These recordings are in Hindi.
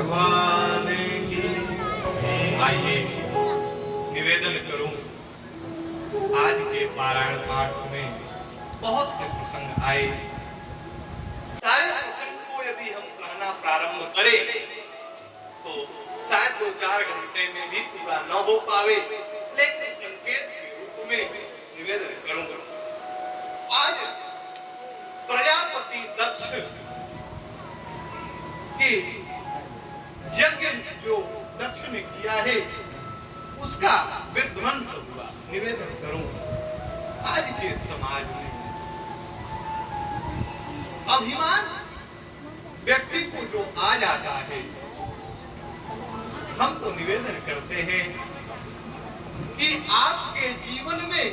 भगवान की। आइए निवेदन करूं, आज के पारायण पाठ में बहुत से प्रसंग आए। सारे प्रसंग को यदि हम कहना प्रारंभ करें तो शायद 2-4 घंटे में भी पूरा न हो पावे, लेकिन संकेत के रूप में निवेदन करूंगा। आज प्रजापति दक्ष के यज्ञ जो दक्ष ने किया है उसका विध्वंस हुआ, निवेदन करूं। आज के समाज में अभिमान व्यक्ति को जो आ जाता है, हम तो निवेदन करते हैं कि आपके जीवन में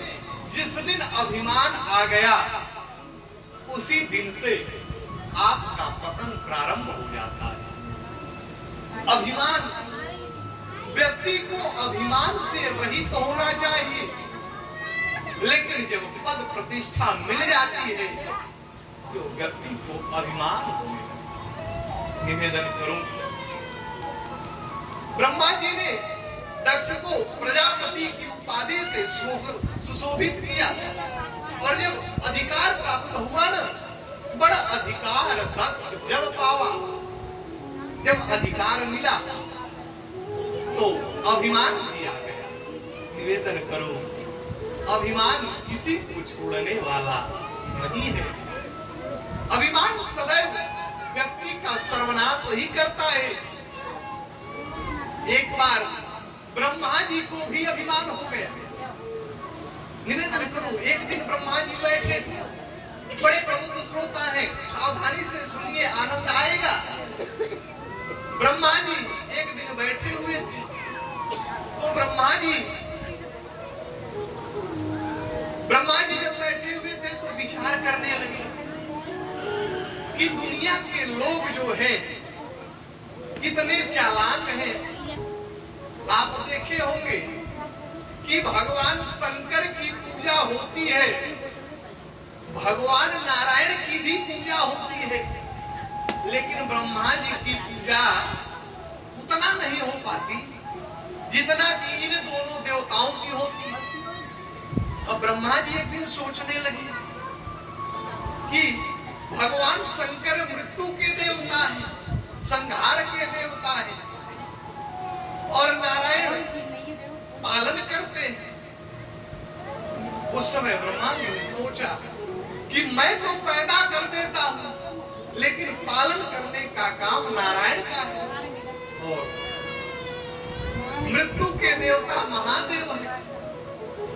जिस दिन अभिमान आ गया उसी दिन से आपका पतन प्रारंभ हो जाता है। अभिमान, व्यक्ति को अभिमान से रहित होना चाहिए, लेकिन जब पद प्रतिष्ठा मिल जाती है तो व्यक्ति को अभिमान होने लगता है। निवेदन करूं, ब्रह्मा जी ने दक्ष को प्रजापति की उपाधि से सुशोभित किया, और जब अधिकार प्राप्त हुआ ना, बड़ा अधिकार दक्ष जब पावा, जब अधिकार मिला तो अभिमान किया गया। निवेदन करो, अभिमान किसी को छोड़ने वाला नहीं है। अभिमान सदैव व्यक्ति का सर्वनाश ही करता है। एक बार ब्रह्मा जी को भी अभिमान हो गया। निवेदन करो, एक दिन ब्रह्मा जी बैठे थे, बड़े प्रबुद्ध श्रोता हैं, सावधानी से सुनिए, आनंद आएगा। ब्रह्मा जी एक दिन बैठे हुए थे तो ब्रह्मा जी जब बैठे हुए थे तो विचार करने लगे कि दुनिया के लोग जो है कितने चालाक हैं। आप देखे होंगे कि भगवान शंकर की पूजा होती है, भगवान नारायण की भी पूजा होती है, लेकिन ब्रह्मा जी की पूजा उतना नहीं हो पाती जितना कि इन दोनों देवताओं की होती है। अब ब्रह्मा जी एक दिन सोचने लगे कि भगवान शंकर मृत्यु के देवता है, संहार के देवता है, और नारायण पालन करते हैं। उस समय ब्रह्मा जी ने सोचा कि मैं तो पैदा कर देता हूं, लेकिन पालन करने का काम नारायण का है, और मृत्यु के देवता महादेव है।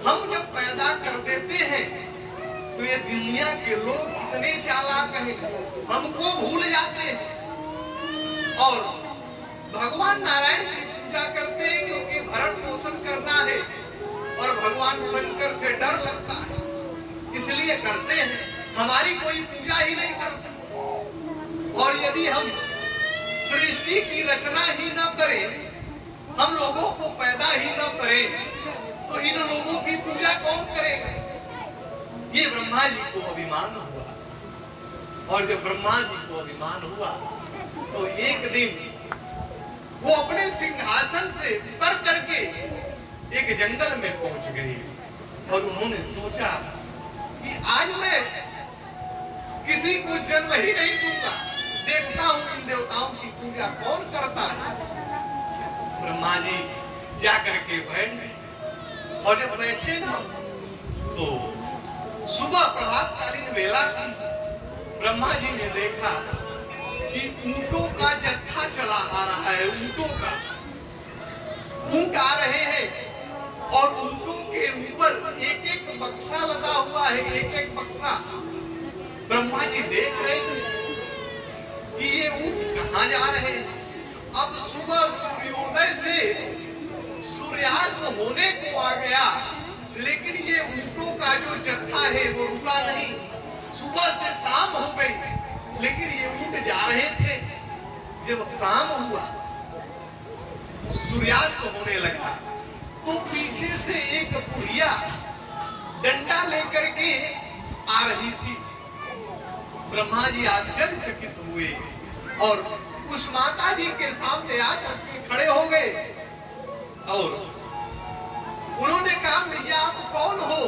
हम जब पैदा कर देते हैं तो ये दुनिया के लोग कितने चालाक हैं, हमको भूल जाते हैं और भगवान नारायण की पूजा करते हैं, क्योंकि भरण पोषण करना है और भगवान शंकर से डर लगता है, इसलिए करते हैं। हमारी कोई पूजा ही नहीं करता। और यदि हम सृष्टि की रचना ही न करें, हम लोगों को पैदा ही न करें, तो इन लोगों की पूजा कौन करेगा? ये ब्रह्मा जी को अभिमान हुआ, और जब ब्रह्मा जी को अभिमान हुआ तो एक दिन वो अपने सिंहासन से उतर करके एक जंगल में पहुंच गए, और उन्होंने सोचा कि आज मैं किसी को जन्म ही नहीं दूंगा, देखता हूं इन देवताओं की पूजा कौन करता है। ब्रह्मा जी जाकर के बैठ गए, और जब बैठे ना तो सुबह प्रभातकालीन वेला थी। ब्रह्मा जी ने देखा कि ऊंटों का जत्था चला आ रहा है, ऊंटों का ऊंट आ रहे हैं, और ऊंटों के ऊपर एक एक बक्सा लदा हुआ है, एक एक बक्सा। ब्रह्मा जी देख रहे हैं कि ये ऊंट कहां जा रहे हैं। अब सुबह सूर्योदय से सूर्यास्त होने को आ गया, लेकिन ये ऊंटों का जो जत्था है वो रुका नहीं। सुबह से शाम हो गई, लेकिन ये ऊंट जा रहे थे। जब शाम हुआ, सूर्यास्त होने लगा, तो पीछे से एक बुढ़िया डंडा लेकर के आ रही थी। ब्रह्मा जी आश्चर्यचकित हुए और उस माता जी के सामने आकर के खड़े हो गए और उन्होंने कहा, मैया आप कौन हो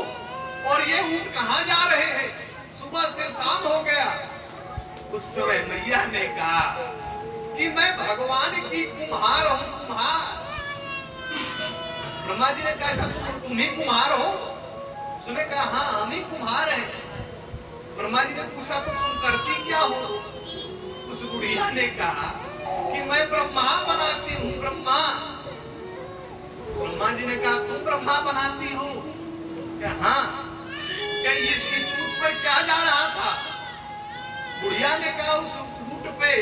और ये ऊंट कहां जा रहे हैं? सुबह से शाम हो गया। उस समय मैया ने कहा कि मैं भगवान की कुम्हार हूं, कुम्हार। ब्रह्मा जी ने कहा, तुम ही कुम्हार हो? उसने कहा, हाँ हम ही कुम्हार हैं। ब्रह्मा जी ने पूछा, तो तुम करती क्या हो? उस बुढ़िया ने कहा कि मैं ब्रह्मा बनाती हूँ, ब्रह्मा। ब्रह्मा जी ने कहा, तुम ब्रह्मा बनाती हो? क्या हाँ? क्या इस ऊंट पर क्या जा रहा था? बुढ़िया ने कहा, उस ऊंट पे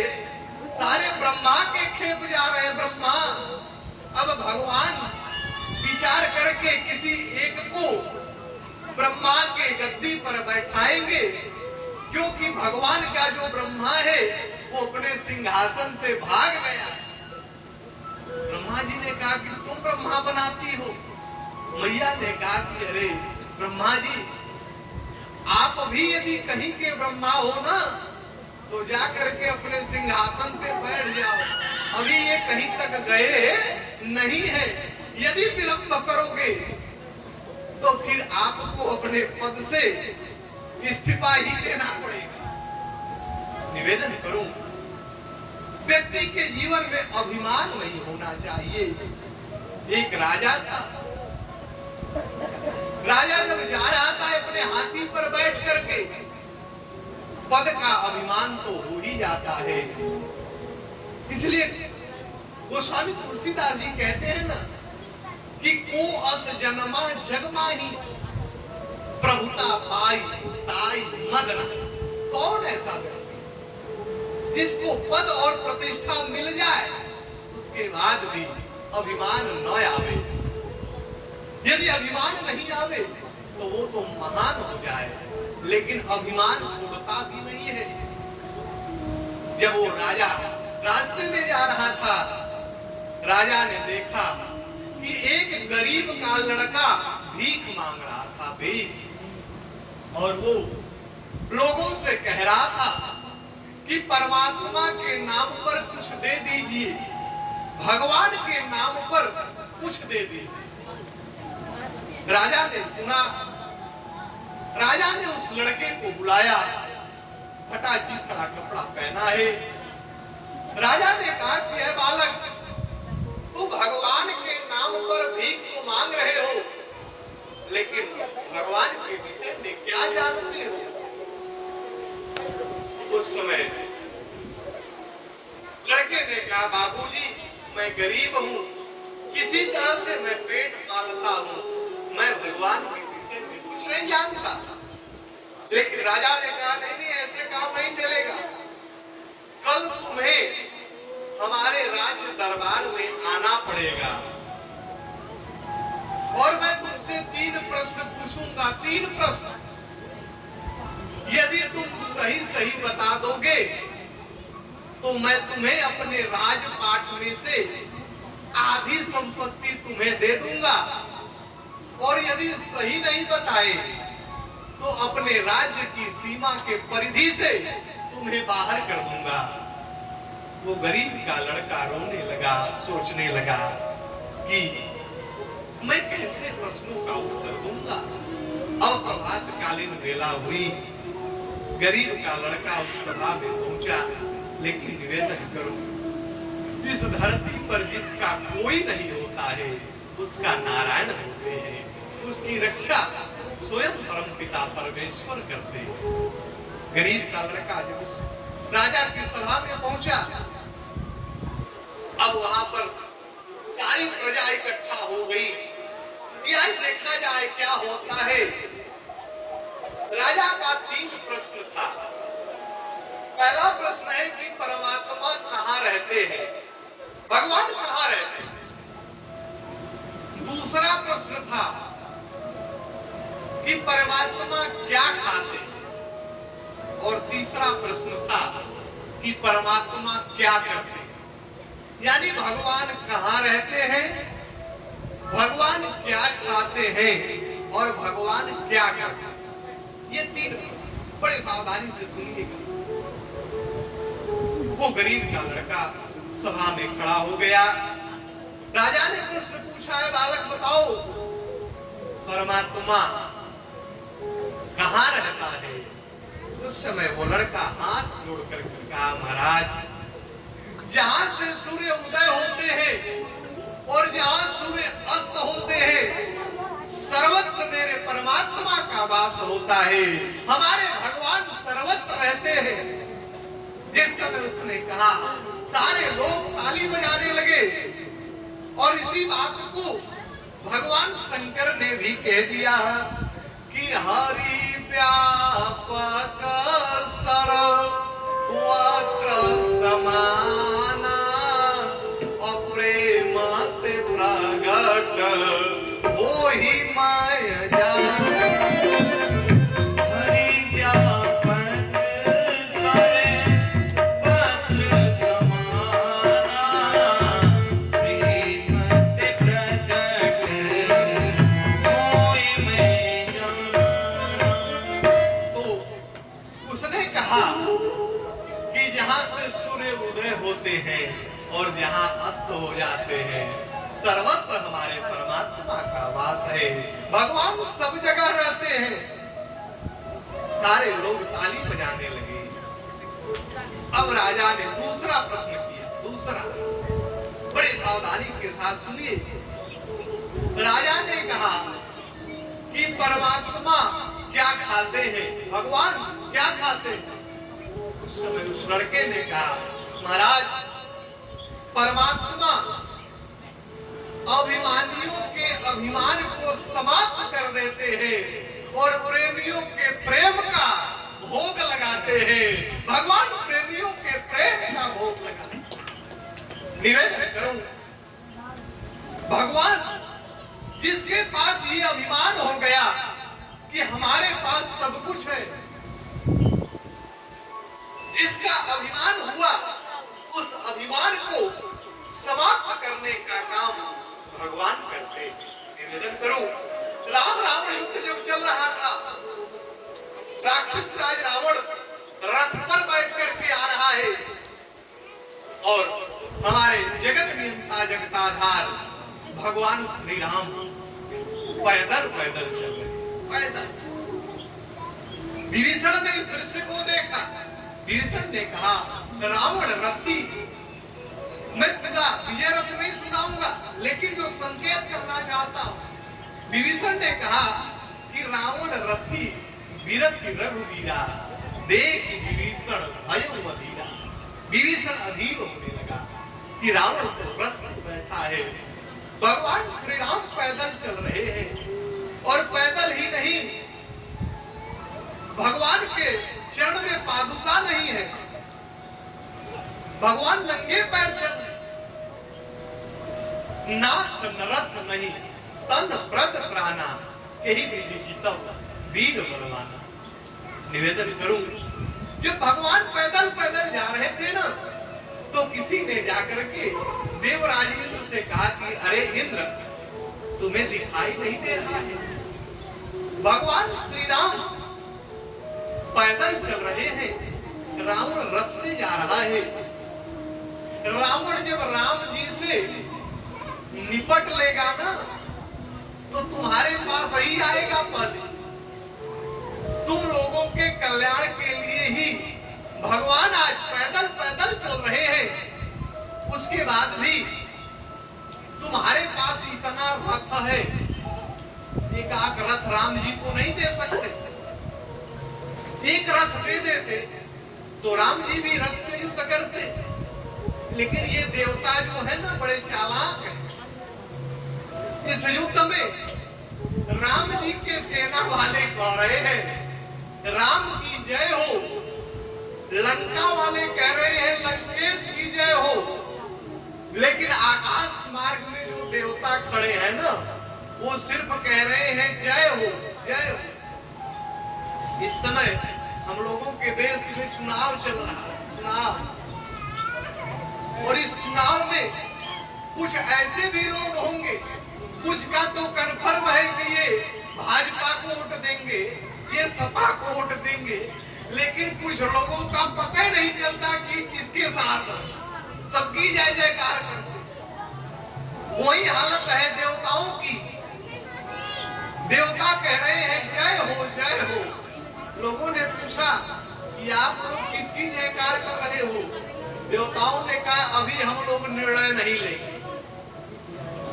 सारे ब्रह्मा के खेप जा रहे हैं, ब्रह्मा। अब भगवान विचार करके किसी एक को ब्रह्मा के गद्दी पर बैठाएंगे, क्योंकि भगवान का जो ब्रह्मा है वो अपने सिंहासन से भाग गया। ब्रह्मा जी ने कहा कि तुम ब्रह्मा बनाती हो? मैया ने कहा कि अरे ब्रह्मा जी, आप भी यदि कहीं के ब्रह्मा हो ना, तो जा करके अपने सिंहासन पे बैठ जाओ। अभी ये कहीं तक गए नहीं है। यदि विलंब करोगे तो फिर आपको अपने पद से इस्तीफा ही देना पड़ेगा। निवेदन करूं, व्यक्ति के जीवन में अभिमान नहीं होना चाहिए। एक राजा था, राजा जब जा रहा था अपने हाथी पर बैठ करके, पद का अभिमान तो हो ही जाता है। इसलिए गोस्वामी तुलसीदास जी कहते हैं ना कि को अस जन्मा जगमाही प्रभुता पाई ताई मदना। कौन ऐसा व्यक्ति जिसको पद और प्रतिष्ठा मिल जाए उसके बाद भी अभिमान न आवे? यदि अभिमान नहीं आवे तो वो तो महान हो जाए, लेकिन अभिमान छोड़ता भी नहीं है। जब वो राजा रास्ते में जा रहा था, राजा ने देखा कि एक गरीब का लड़का भीख मांग रहा था, भीख। और वो लोगों से कह रहा था कि परमात्मा के नाम पर कुछ दे दीजिए, भगवान के नाम पर कुछ दे दीजिए। राजा ने सुना, राजा ने उस लड़के को बुलाया, फटा चीथड़ा कपड़ा पहना है। राजा ने कहा कि है बालक, तू भगवान के नाम पर भीख तो मांग रहे हो, लेकिन भगवान के विषय में क्या जानते हो? उस समय लड़के ने कहा, बाबूजी मैं गरीब हूं, किसी तरह से मैं पेट पालता हूं, मैं भगवान के विषय में कुछ नहीं जानता। लेकिन राजा ने कहा, नहीं नहीं ऐसे काम नहीं चलेगा, कल तुम्हें हमारे राज्य दरबार में आना पड़ेगा और मैं तुमसे 3 प्रश्न पूछूंगा, 3 प्रश्न। यदि तुम सही सही बता दोगे तो मैं तुम्हें अपने राजपाट में से आधी संपत्ति तुम्हें दे दूंगा, और यदि सही नहीं बताए तो अपने राज्य की सीमा के परिधि से तुम्हें बाहर कर दूंगा। वो गरीब का लड़का रोने लगा, सोचने लगा कि मैं कैसे प्रश्नों का उत्तर दूंगा। अब प्रभातकालीन वेला हुई, गरीब का लड़का उस सभा में पहुंचा। लेकिन निवेदन करो, इस धरती पर जिसका कोई नहीं होता है उसका नारायण होते हैं, उसकी रक्षा स्वयं परमपिता परमेश्वर करते हैं। गरीब का लड़का जब उस राजा की सभा में पहुंचा, अब वहां पर सारी प्रजा इकट्ठा हो गई। यह देखा जाए क्या होता है। राजा का 3 प्रश्न था। पहला प्रश्न है कि परमात्मा कहां रहते हैं, भगवान कहां रहते हैं। दूसरा प्रश्न था कि परमात्मा क्या खाते हैं, और तीसरा प्रश्न था कि परमात्मा क्या करते हैं। यानी भगवान कहां रहते हैं, भगवान क्या खाते हैं, और भगवान क्या करते हैं। ये 3 प्रश्न बड़े सावधानी से सुनिएगा। वो गरीब का लड़का सभा में खड़ा हो गया। राजा ने प्रश्न पूछा है, बालक बताओ परमात्मा कहाँ रहता है? उस समय वो लड़का हाथ जोड़कर कहा, महाराज जहां से सूर्य उदय होते हैं और जहां सूर्य अस्त होते हैं सर्वत्र मेरे परमात्मा का वास होता है। हमारे भगवान सर्वत्र रहते हैं। जिस समय उसने कहा सारे लोग ताली बजाने लगे और इसी बात को भगवान शंकर ने भी कह दिया कि हरि व्यापक सर्वत्र समाना अप्रेम प्रगट हो ही माया जान। और जहां अस्त हो जाते हैं सर्वत्र हमारे परमात्मा का वास है। भगवान सब जगह रहते हैं। सारे लोग ताली बजाने लगे। अब राजा ने दूसरा प्रश्न किया, दूसरा, बड़े सावधानी के साथ सुनिए। राजा ने कहा कि परमात्मा क्या खाते हैं, भगवान क्या खाते हैं? उस समय उस लड़के ने कहा, महाराज परमात्मा अभिमानियों के अभिमान को समाप्त कर देते हैं और प्रेमियों के प्रेम का भोग लगाते हैं। भगवान प्रेमियों के प्रेम का भोग लगाते हैं। निवेदन करूंगा, भगवान जिसके पास ये अभिमान हो गया कि हमारे पास सब कुछ है, जिसका अभिमान हुआ उस अभिमान को समाप्त करने का काम भगवान करते हैं। निवेदन करूं, राम रावण युद्ध जब चल रहा था, राक्षस राज रावण रथ पर बैठ करके आ रहा है और हमारे जगत नियंता जगताधार भगवान श्री राम पैदल पैदल चल रहे, पैदल। विभीषण ने इस दृश्य को देखा। विभीषण ने कहा, रावण रथी, मैं पूरा विजय रथ नहीं सुनाऊंगा, लेकिन जो संकेत करना चाहता हूं। विभीषण ने कहा कि रावण रथी विरथी रघुवीरा देख विभीषण भयो अधीरा। विभीषण अधीर होने लगा कि रावण तो रथ पर बैठा है, भगवान श्री राम पैदल चल रहे हैं। और पैदल ही नहीं, भगवान के चरण में पादुका नहीं है, भगवान नंगे पैर चल रहे। नाथ नरथ नहीं तन व्रत प्राणा यही विधि जीतव वीर बलवाना। निवेदन करूं, जब भगवान पैदल पैदल जा रहे थे ना, तो किसी ने जाकर के देवराज इंद्र से कहा कि अरे इंद्र, तुम्हें दिखाई नहीं दे रहा है? भगवान श्री राम पैदल चल रहे हैं, रावण रथ से जा रहा है। रावण जब राम जी से निपट लेगा ना, तो तुम्हारे पास ही आएगा पहले। तुम लोगों के कल्याण के लिए ही भगवान आज पैदल पैदल चल रहे हैं। उसके बाद भी तुम्हारे पास इतना रथ है, एक आक रथ राम जी को नहीं दे सकते? एक रथ दे देते तो राम जी भी रथ से युद्ध करते। लेकिन ये देवता जो है ना, बड़े चालाक हैं। इस युद्ध में राम जी के सेना वाले कह रहे हैं राम की जय हो, लंका वाले कह रहे हैं लंकेश की जय हो। लेकिन आकाश मार्ग में जो देवता खड़े हैं ना, वो सिर्फ कह रहे हैं जय हो, जय हो। इस समय हम लोगों के देश में चुनाव चल रहा है, चुनाव। और इस चुनाव में कुछ ऐसे भी लोग होंगे, कुछ का तो कन्फर्म है कि ये भाजपा को वोट देंगे, ये सपा को वोट देंगे, लेकिन कुछ लोगों का पता ही नहीं चलता कि किसके साथ सबकी जय जयकार करते। वही हालत है देवताओं की। देवता कह रहे हैं जय हो जय हो। लोगों ने पूछा कि आप लोग किसकी जयकार कर रहे हो? देवताओं ने कहा अभी हम लोग निर्णय नहीं लेंगे,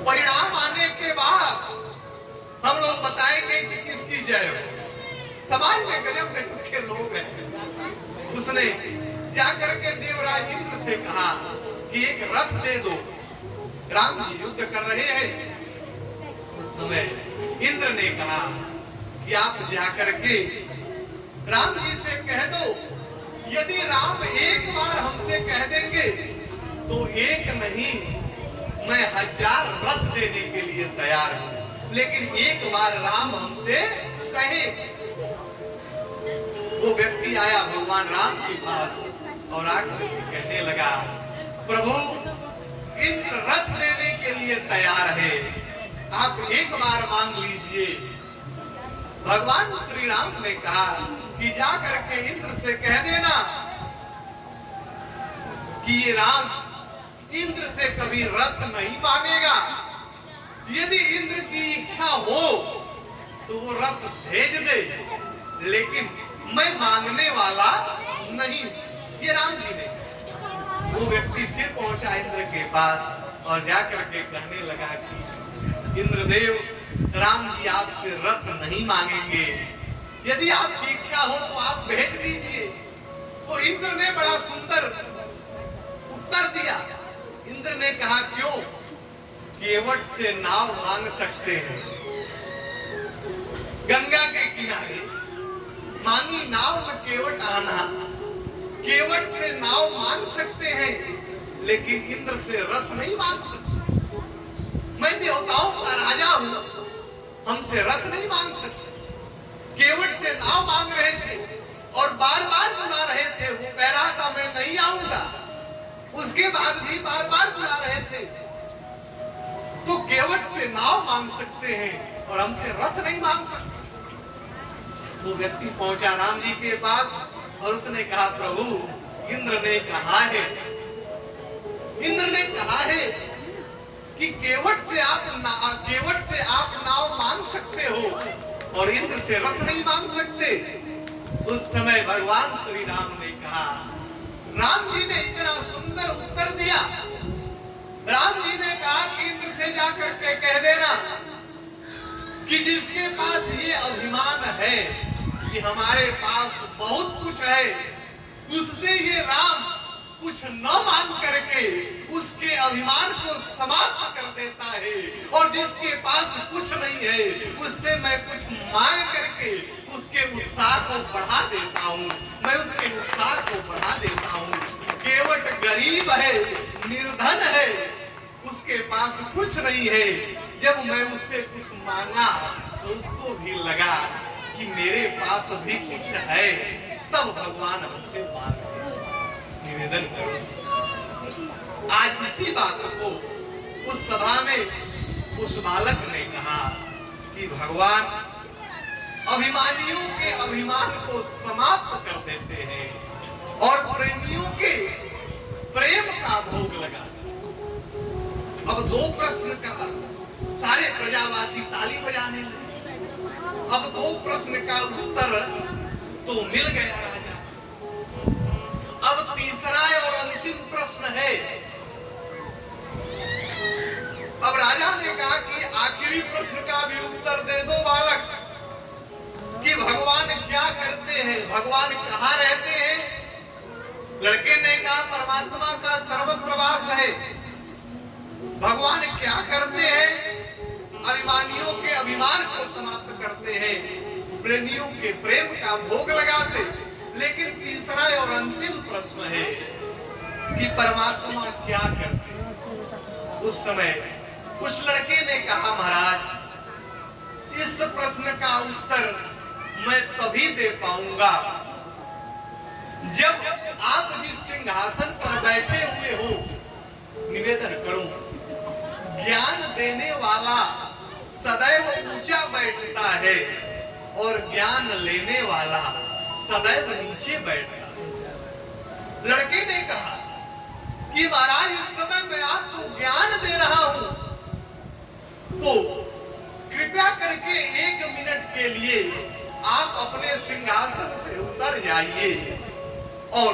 परिणाम आने के बाद हम लोग बताएंगे कि किसकी जय हो। समाज में गजब गजब के लोग हैं। उसने जाकर के देवराज इंद्र से कहा कि एक रथ दे दो, राम जी युद्ध कर रहे हैं। उस समय इंद्र ने कहा कि आप जाकर के राम जी से कह दो, यदि राम एक बार हमसे कह देंगे तो एक नहीं मैं 1000 रथ देने के लिए तैयार हूं, लेकिन एक बार राम हमसे कहे। वो व्यक्ति आया भगवान राम के पास और आकर कहने लगा, प्रभु इंद्र रथ देने के लिए तैयार है, आप एक बार मांग लीजिए। भगवान श्री राम ने कहा कि जाकर के इंद्र से कह देना कि ये राम इंद्र से कभी रथ नहीं मांगेगा। यदि इंद्र की इच्छा हो तो वो रथ भेज दे, लेकिन मैं मांगने वाला नहीं। ये राम जी ने। वो व्यक्ति फिर पहुंचा इंद्र के पास और जाकर के कहने लगा कि इंद्रदेव, राम जी आपसे रथ नहीं मांगेंगे, यदि आपकी इच्छा हो तो आप भेज दीजिए। तो इंद्र ने बड़ा सुंदर उत्तर दिया। इंद्र ने कहा क्यों? केवट से नाव मांग सकते हैं। गंगा के किनारे मांगी नाव में केवट आना, केवट से नाव मांग सकते हैं, लेकिन इंद्र से रथ नहीं मांग सकते। मैं देवताओं का राजा हूं, हमसे रथ नहीं मांग सकते। केवट से नाव मांग रहे थे और बार बार बुला रहे थे। वो कह रहा था मैं नहीं आऊंगा, उसके बाद भी बार बार बुला रहे थे। तो केवट से नाव मांग सकते हैं और हमसे रथ नहीं मांग सकते। वो व्यक्ति पहुंचा राम जी के पास और उसने कहा, प्रभु इंद्र ने कहा है, इंद्र ने कहा है कि केवट से आप नाव मांग सकते हो और इंद्र से रथ नहीं मांग सकते। उस समय भगवान श्री राम ने कहा, राम जी ने इतना सुंदर उत्तर दिया। राम जी ने कहा कि इंद्र से जाकर के कह देना कि जिसके पास ये अभिमान है कि हमारे पास बहुत कुछ है, उससे ये राम कुछ न मान करके उसके अभिमान को समाप्त कर देता है, और जिसके पास कुछ नहीं है उससे मैं कुछ मांग करके उसके उत्साह को बढ़ा देता हूँ, मैं उसके उत्साह को बढ़ा देता हूँ। केवट गरीब है, निर्धन है, उसके पास कुछ नहीं है। जब मैं उससे कुछ मांगा तो उसको भी लगा कि मेरे पास भी कुछ है, तब भगवान हमसे मांगे। निवेदन करो, आज इसी बात को उस सभा में उस बालक ने कहा कि भगवान अभिमानियों के अभिमान को समाप्त कर देते हैं और प्रेमियों के प्रेम का भोग लगा। अब 2 प्रश्न का सारे प्रजावासी ताली बजाने लगे। अब 2 प्रश्न का उत्तर तो मिल गया राजा। अब तीसरा और अंतिम प्रश्न है। अब राजा ने कहा कि आखिरी प्रश्न का भी उत्तर दे दो बालक, कि भगवान क्या करते हैं, भगवान कहाँ रहते हैं। लड़के ने कहा परमात्मा का सर्वत्र वास है। भगवान क्या करते हैं? अभिमानियों के अभिमान को समाप्त करते हैं, प्रेमियों के प्रेम का भोग लगाते। लेकिन तीसरा और अंतिम प्रश्न है कि परमात्मा क्या करते हैं। उस समय उस लड़के ने कहा, महाराज इस प्रश्न का उत्तर मैं तभी दे पाऊंगा जब आप जिस सिंहासन पर बैठे हुए हो। निवेदन करूं, ज्ञान देने वाला सदैव ऊंचा बैठता है और ज्ञान लेने वाला सदैव नीचे बैठता है। लड़के ने कहा कि महाराज इस समय मैं आपको ज्ञान दे रहा हूं, तो कृपया करके 1 मिनट के लिए आप अपने सिंहासन से उतर जाइए और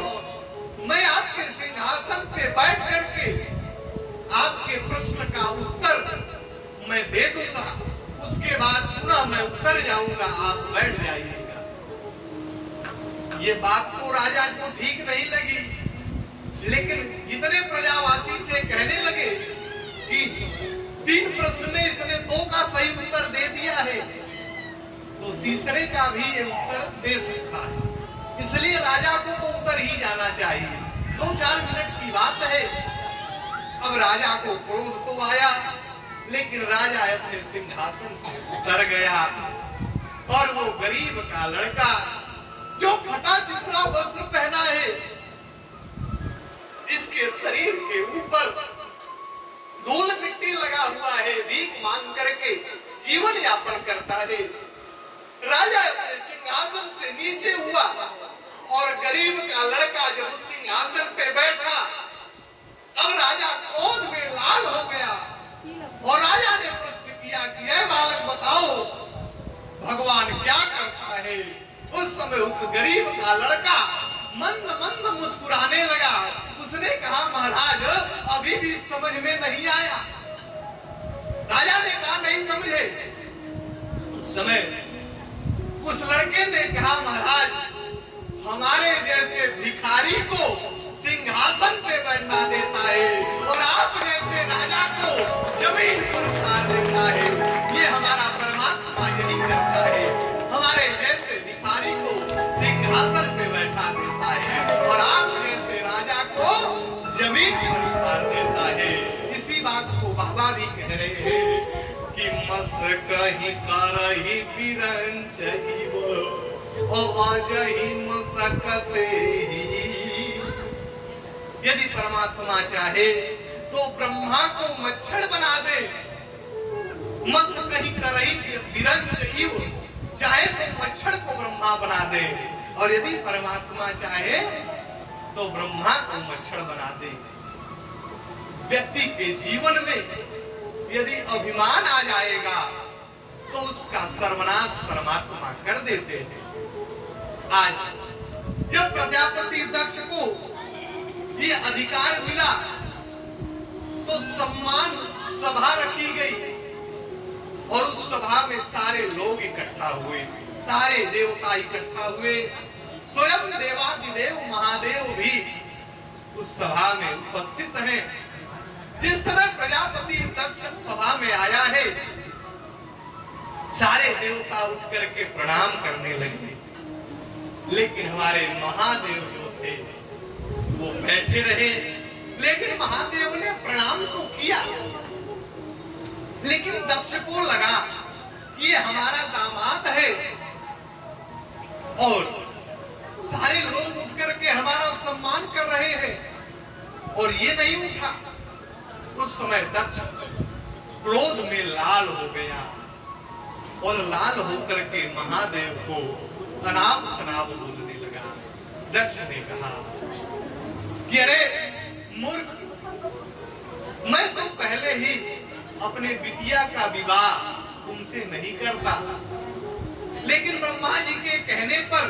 मैं आपके सिंहासन पे बैठ करके आपके प्रश्न का उत्तर मैं दे दूंगा, उसके बाद पुनः मैं उतर जाऊंगा, आप बैठ जाइएगा। ये बात तो राजा को ठीक नहीं लगी, लेकिन जितने प्रजावासी थे कहने लगे कि 3 प्रश्न में इसने 2 का सही उत्तर दे दिया है, तो तीसरे का भी ये उत्तर दे सकता है, इसलिए राजा को तो उतर ही जाना चाहिए। 2-4 मिनट की बात है। अब राजा को क्रोध तो आया, लेकिन राजा अपने सिंहासन से उतर गया और वो गरीब का लड़का जो फटा चिथड़ा वस्त्र पहना है, इसके शरीर के ऊपर धूल मिट्टी लगा हुआ है, भीख मांग करके जीवन यापन करता है। राजा अपने सिंहासन से नीचे हुआ और गरीब का लड़का जब उस सिंहासन पे बैठा, अब राजा क्रोध में लाल हो गया और राजा ने प्रश्न किया कि ऐ बालक बताओ भगवान क्या करता है। उस समय उस गरीब का लड़का मंद मंद मुस्कुराने लगा। उसने कहा महाराज अभी भी समझ में नहीं आया। राजा ने कहा नहीं समझे। उस समय उस लड़के ने कहा महाराज हमारे जैसे भिखारी को सिंहासन पे बैठा देता है और आप जैसे राजा को जमीन पर उतार देता है। ये हमारा परमात्मा यही करता है, हमारे जैसे भिखारी को सिंहासन पे बैठा देता है और आप जैसे राजा को जमीन पर उतार देता है। इसी बात को बाबा भी कह रहे हैं कि मस कहीं करही बिरंचही वो आजही मसकते ही। यदि परमात्मा चाहे तो ब्रह्मा को मच्छर बना दे, मस कहीं करही बिरंचही, चाहे तो मच्छर को ब्रह्मा बना दे, और यदि परमात्मा चाहे तो ब्रह्मा को मच्छर बना दे। व्यक्ति के जीवन में यदि अभिमान आ जाएगा तो उसका सर्वनाश परमात्मा कर देते हैं। आज जब प्रजापति दक्ष को ये अधिकार मिला तो सम्मान सभा रखी गई और उस सभा में सारे लोग इकट्ठा हुए, सारे देवता इकट्ठा हुए, स्वयं देवादिदेव महादेव भी उस सभा में उपस्थित हैं। जिस समय प्रजापति दक्ष सभा में आया है, सारे देवता उठ करके प्रणाम करने लगे, लेकिन हमारे महादेव जो थे वो बैठे रहे। लेकिन महादेव ने प्रणाम तो किया, लेकिन दक्ष को लगा कि ये हमारा दामाद है और सारे लोग उठ करके हमारा सम्मान कर रहे हैं और ये नहीं उठा। उस समय दक्ष क्रोध में लाल हो गया और लाल होकर के महादेव को अनाप शनाप बोलने लगा। दक्ष ने कहा कि अरे मूर्ख, मैं तो पहले ही अपने बिटिया का विवाह तुमसे नहीं करता, लेकिन ब्रह्मा जी के कहने पर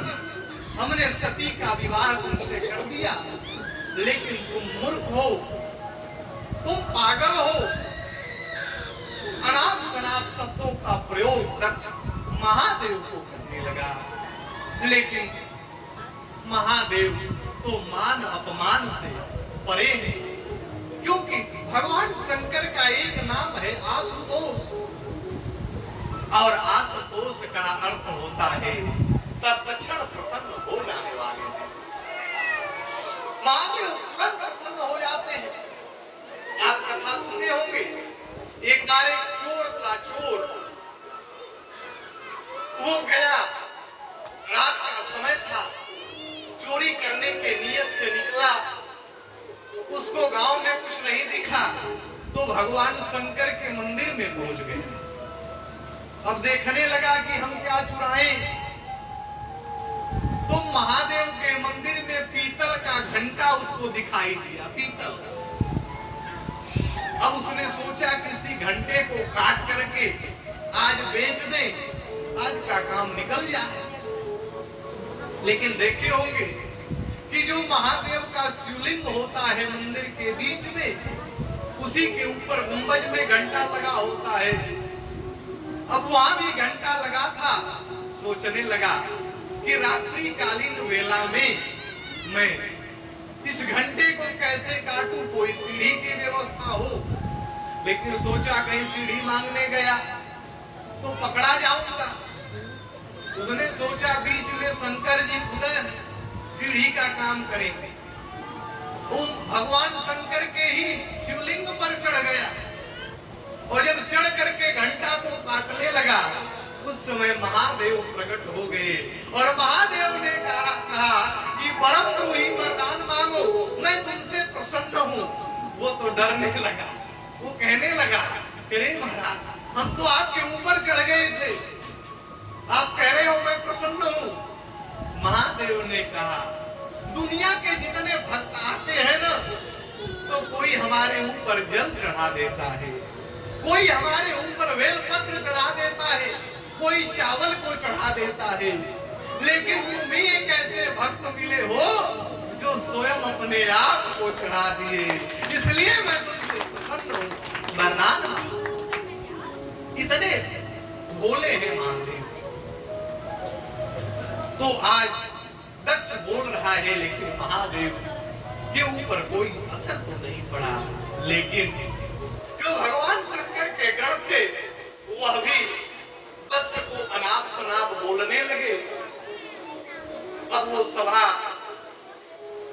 हमने सती का विवाह तुमसे कर दिया, लेकिन तुम मूर्ख हो, तुम पागल हो। अनाप शनाप शब्दों का प्रयोग दक्ष महादेव को करने लगा, लेकिन महादेव तो मान अपमान से परे है, क्योंकि भगवान शंकर का एक नाम है आशुतोष, और आशुतोष का अर्थ होता है तत्क्षण प्रसन्न हो जाने वाले हैं। महादेव तुरंत प्रसन्न हो जाते हैं। आप कथा सुने होंगे, एक बार एक चोर था, चोर वो गया, रात का समय था, चोरी करने के नियत से निकला, उसको गांव में कुछ नहीं दिखा तो भगवान शंकर के मंदिर में पहुंच गए। अब देखने लगा कि हम क्या चुराएं, तो महादेव के मंदिर में पीतल का घंटा उसको दिखाई दिया, पीतल का। अब उसने सोचा किसी घंटे को काट करके आज बेच दे, आज का काम निकल जाए। लेकिन देखे होंगे कि जो महादेव का शिवलिंग होता है मंदिर के बीच में, उसी के ऊपर गुंबज में घंटा लगा होता है। अब वहां भी घंटा लगा था। सोचने लगा कि रात्रि कालीन वेला में मैं इस घंटे को कैसे काटूं, कोई सीढ़ी की व्यवस्था हो। लेकिन सोचा कहीं सीढ़ी मांगने गया तो पकड़ा जाऊंगा। उसने सोचा बीच में शंकर जी खुद सीढ़ी का काम करेंगे। भगवान शंकर के ही शिवलिंग पर चढ़ गया और जब चढ़ करके घंटा को काटने लगा, उस समय महादेव प्रकट हो गए और महादेव ने कहा कि परम द्रोही वरदान मांगो, मैं तुमसे प्रसन्न हूं। वो तो डरने लगा, वो कहने लगा, अरे महाराज हम तो आपके ऊपर चढ़ गए थे, आप कह रहे हो मैं प्रसन्न हूं। महादेव ने कहा दुनिया के जितने भक्त आते हैं ना, तो कोई हमारे ऊपर जल चढ़ा देता है, कोई हमारे ऊपर बेलपत्र चढ़ा देता है, कोई चावल को चढ़ा देता है, लेकिन तुम ही एक ऐसे भक्त मिले हो जो स्वयं अपने आप को चढ़ा दिए, इसलिए मैं तुमसे प्रसन्न हूं, वरदान मांगो। इतने भोले हैं महादेव। तो आज दक्ष बोल रहा है, लेकिन महादेव के ऊपर कोई असर तो नहीं पड़ा। लेकिन जो भगवान शंकर के गण थे वह भी दक्ष को अनाप शनाप बोलने लगे। अब वो सभा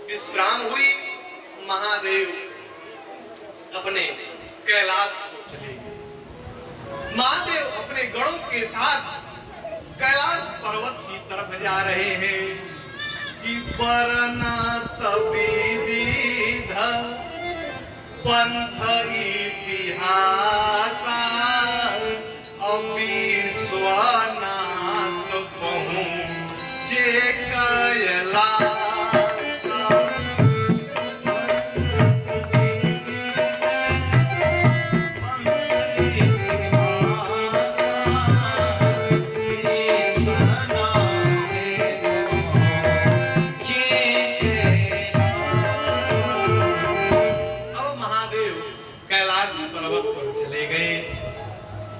विश्राम हुई, महादेव अपने कैलाश को चले गए। महादेव अपने गणों के साथ कैलाश पर्वत की तरफ जा रहे हैं कि बरना तबीविध पंथ इतिहास विश्वनाथ पहुँचे कैलाश।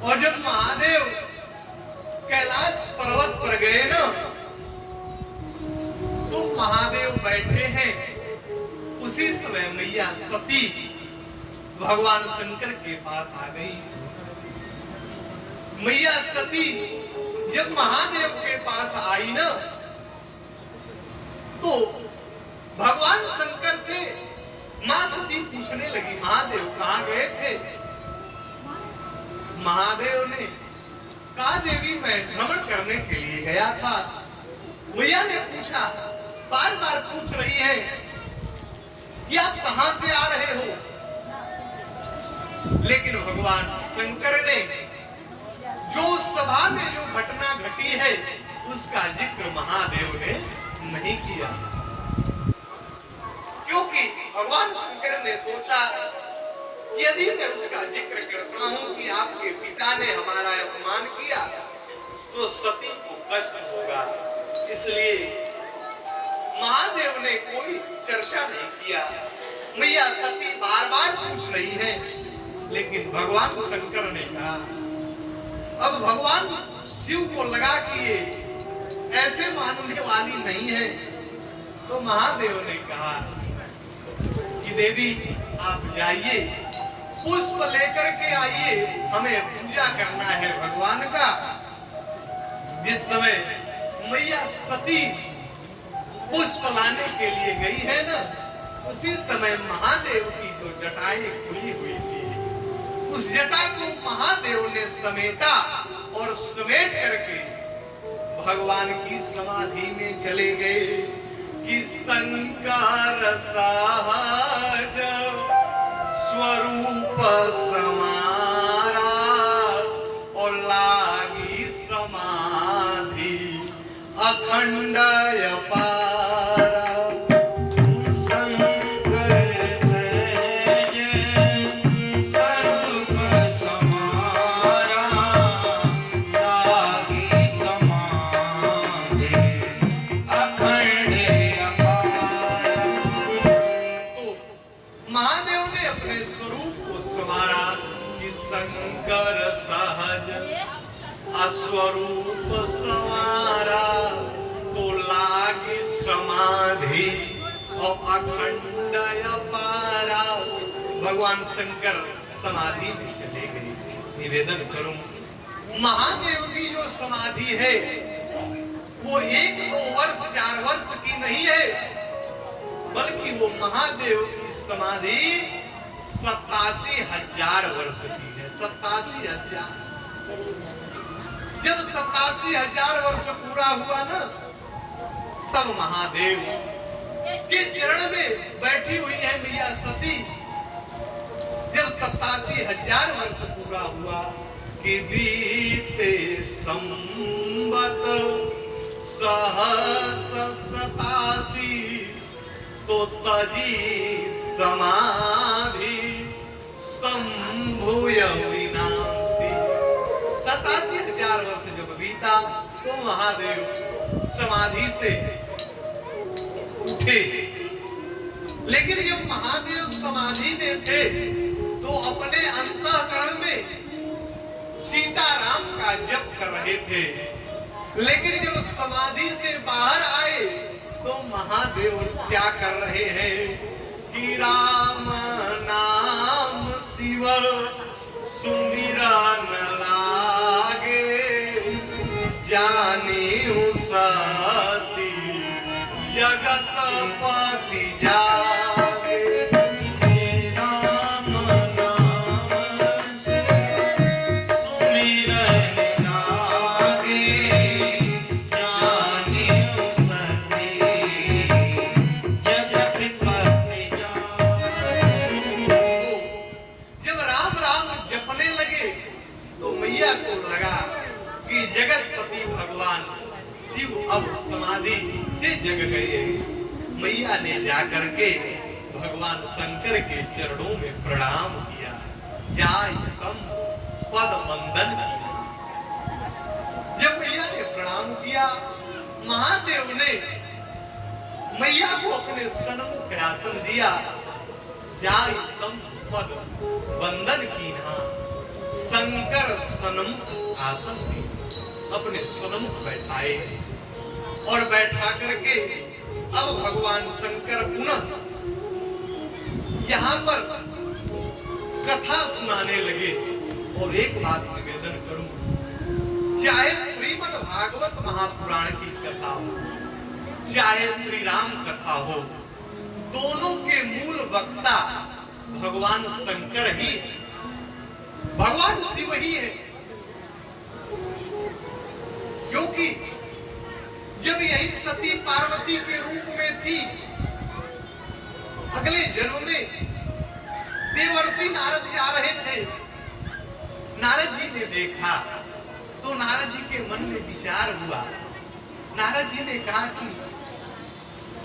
और जब महादेव कैलाश पर्वत पर गए ना, तो महादेव बैठे हैं। उसी समय मैया सती भगवान शंकर के पास आ गई। मैया सती जब महादेव के पास आई ना, तो भगवान शंकर से मां सती पूछने लगी, महादेव कहां गए थे? महादेव ने कहा, देवी मैं भ्रमण करने के लिए गया था। मैया ने पूछा, बार बार पूछ रही है कि आप कहां से आ रहे हो? लेकिन भगवान शंकर ने जो उस सभा में जो घटना घटी है उसका जिक्र महादेव ने नहीं किया, क्योंकि भगवान शंकर ने सोचा यदि मैं उसका जिक्र करता हूं कि आपके पिता ने हमारा अपमान किया तो सती को कष्ट होगा, इसलिए महादेव ने कोई चर्चा नहीं किया। मैया सती बार बार पूछ रही है, लेकिन भगवान शंकर ने कहा, अब भगवान शिव को लगा कि ये ऐसे मानने वाली नहीं है, तो महादेव ने कहा कि देवी आप जाइए, पुष्प लेकर के आइए, हमें पूजा करना है भगवान का। जिस समय मैया सती पुष्प लाने के लिए गई है ना, उसी समय महादेव की जो जटाएं खुली हुई थी, उस जटा को महादेव ने समेटा और समेट करके भगवान की समाधि में चले गए कि शंकर सहज स्वरूप समारा और लागी समाधि अखंड अपार। स्वरूप संवारा तो लागी समाधि और अखंड अपारा। भगवान शंकर समाधि में चले गए। निवेदन करूं, महादेव की जो समाधि है वो 1-2 वर्ष 4 वर्ष की नहीं है, बल्कि वो महादेव की समाधि 87,000 वर्ष की है। 87,000। जब 87,000 वर्ष पूरा हुआ ना, तब महादेव के चरण में बैठी हुई है मैया सती। जब 87,000 वर्ष पूरा हुआ कि बीते संवत सहस 87 तो तजी समाधि संभूय विनाशी। 87,000 वर्ष जब बीता तो महादेव समाधि से उठे। लेकिन जब महादेव समाधि में थे तो अपने अंतःकरण में सीताराम का जप कर रहे थे। लेकिन जब समाधि से बाहर आए तो महादेव क्या कर रहे हैं कि राम नाम शिव सुमिरन लागे जाने सती जगत पति जागे। राम नाम सुमिरन लागे जाने सती जगत पति जागे। जब राम राम जपने लगे तो मैया को लगा कि जगतपति भगवान शिव अब समाधि से जग गए। मैया ने जाकर के भगवान शंकर के चरणों में प्रणाम किया, जाय सम पद वंदन किया। जब मैया ने प्रणाम किया, महादेव ने मैया को अपने सन्मुख आसन दिया, जाय सम पद वंदन कीना। शंकर सन्मुख आसन दिया, अपने सन्मुख बैठाए और बैठा करके अब भगवान शंकर पुनः यहाँ पर कथा सुनाने लगे। और एक बात निवेदन करूं, चाहे श्रीमद् भागवत महापुराण की कथा हो, चाहे श्री राम कथा हो, दोनों के मूल वक्ता भगवान शंकर ही है, भगवान शिव ही है। क्योंकि जब यही सती पार्वती के रूप में थी, अगले जन्म में देवर्षि नारद जा रहे थे। नारद जी ने देखा तो नारद जी के मन में विचार हुआ। नारद जी ने कहा कि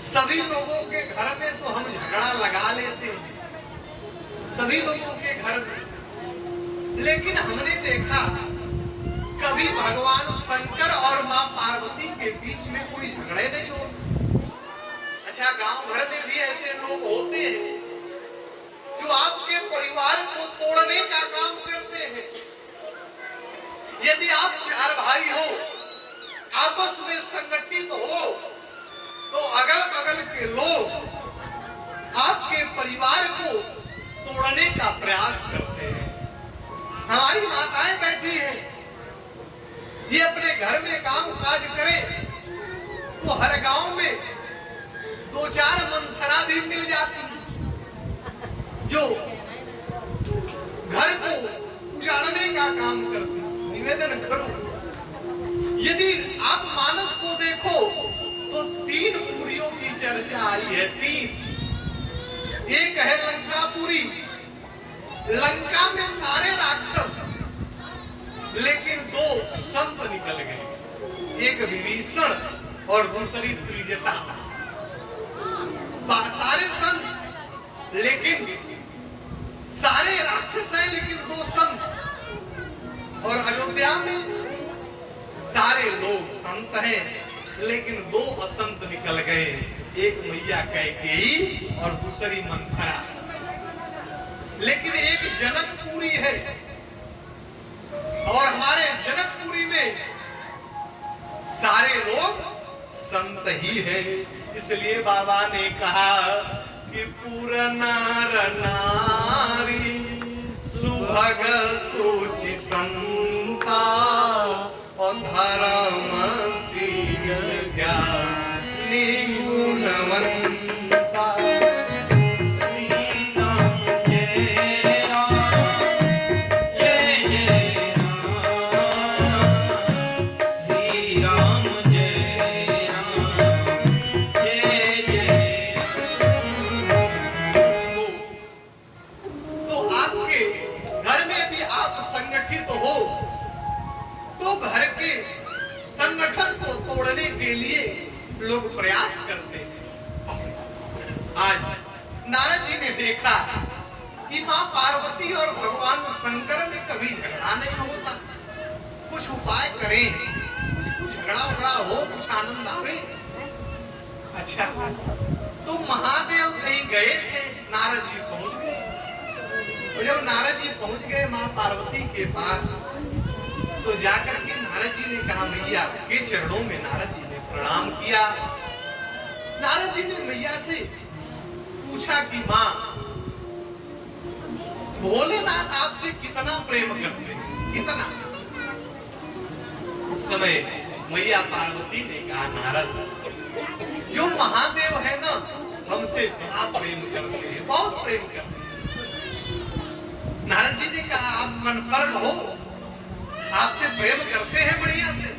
सभी लोगों के घर में तो हम झगड़ा लगा लेते हैं, सभी लोगों के घर में, लेकिन हमने देखा कभी भगवान शंकर और मां पार्वती के बीच में कोई झगड़े नहीं होते। अच्छा, गांव भर में भी ऐसे लोग होते हैं जो आपके परिवार को तोड़ने का काम करते हैं। यदि आप 4 भाई हो, आपस में संगठित हो, तो अगल बगल के लोग आपके परिवार को तोड़ने का प्रयास करते हैं। हमारी माताएं बैठी हैं, ये अपने घर में काम काज करे तो हर गांव में 2-4 मंथरा भी मिल जाती है जो घर को उजाड़ने का काम करते हैं। निवेदन करो, यदि आप मानस को देखो तो 3 पुरियों की चर्चा आई है। 3, एक है लंकापुरी, लंका में सारे राक्षस, लेकिन 2 संत निकल गए, एक विभीषण और दूसरी त्रिजटा। सारे संत, लेकिन सारे राक्षस हैं, लेकिन 2 संत। और अयोध्या में सारे लोग संत हैं, लेकिन 2 असंत निकल गए, एक मैया कैकेयी और दूसरी मंथरा। लेकिन एक जनकपुरी है, और हमारे जनकपुरी में इसलिए बाबा ने कहा कि पुर नार नारी सुभग सोचि संता और धर्म शील ज्ञानी गुणवंता। के लिए लोग प्रयास करते हैं। आज नारद जी ने देखा कि मां पार्वती और भगवान शंकर में कभी झगड़ा नहीं होता। कुछ उपाय करें, कुछ झगड़ा हो, कुछ आनंद आवे। अच्छा, तो महादेव कहीं गए थे, नारद जी पहुंच गए। और जब नारद जी पहुंच गए मां पार्वती के पास, तो जाकर के नारद जी ने कहा, मैया के चरणों में नारद जी ने प्रणाम किया। नारद जी ने मैया से पूछा कि मां, भोलेनाथ आपसे कितना प्रेम करते हैं, कितना? उस समय मैया पार्वती ने कहा, नारद, जो महादेव है ना, हमसे बड़ा प्रेम करते हैं, बहुत प्रेम करते हैं। नारद जी ने कहा, आप कन्फर्म हो, आपसे प्रेम करते हैं बढ़िया से?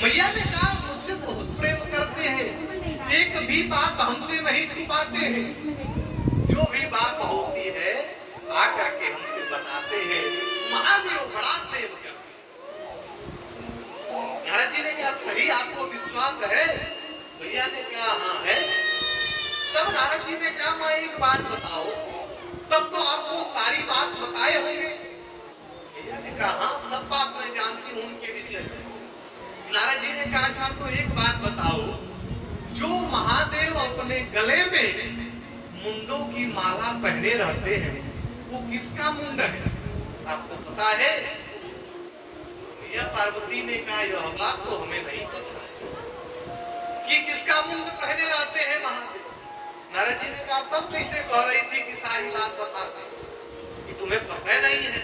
मैया ने कहा, मुझसे बहुत प्रेम करते हैं, एक भी बात हमसे नहीं छुपाते हैं, जो भी बात होती है आकर के हमसे बताते हैं, महादेव बड़ा प्रेम करते हैं। नारद जी ने कहा, सही आपको विश्वास है? मैया ने कहा, हाँ है। तब नारद जी ने कहा, मां एक बात बताओ। तब तो आपको सारी बात बताए होंगे। मैया ने कहा, हाँ सब बात मैं जानती हूँ उनके विषय में। नारद जी ने कहा, अच्छा तो एक बात बताओ, जो महादेव अपने गले में मुंडों की माला पहने रहते हैं, वो किसका मुंड है, आपको पता है? मैया पार्वती ने कहा, यह बात तो हमें नहीं पता है कि किसका मुंड पहने रहते हैं महादेव। नारद जी ने कहा, तब कैसे कह रही थी कि सारी बात बताते, कि तुम्हें पता नहीं है?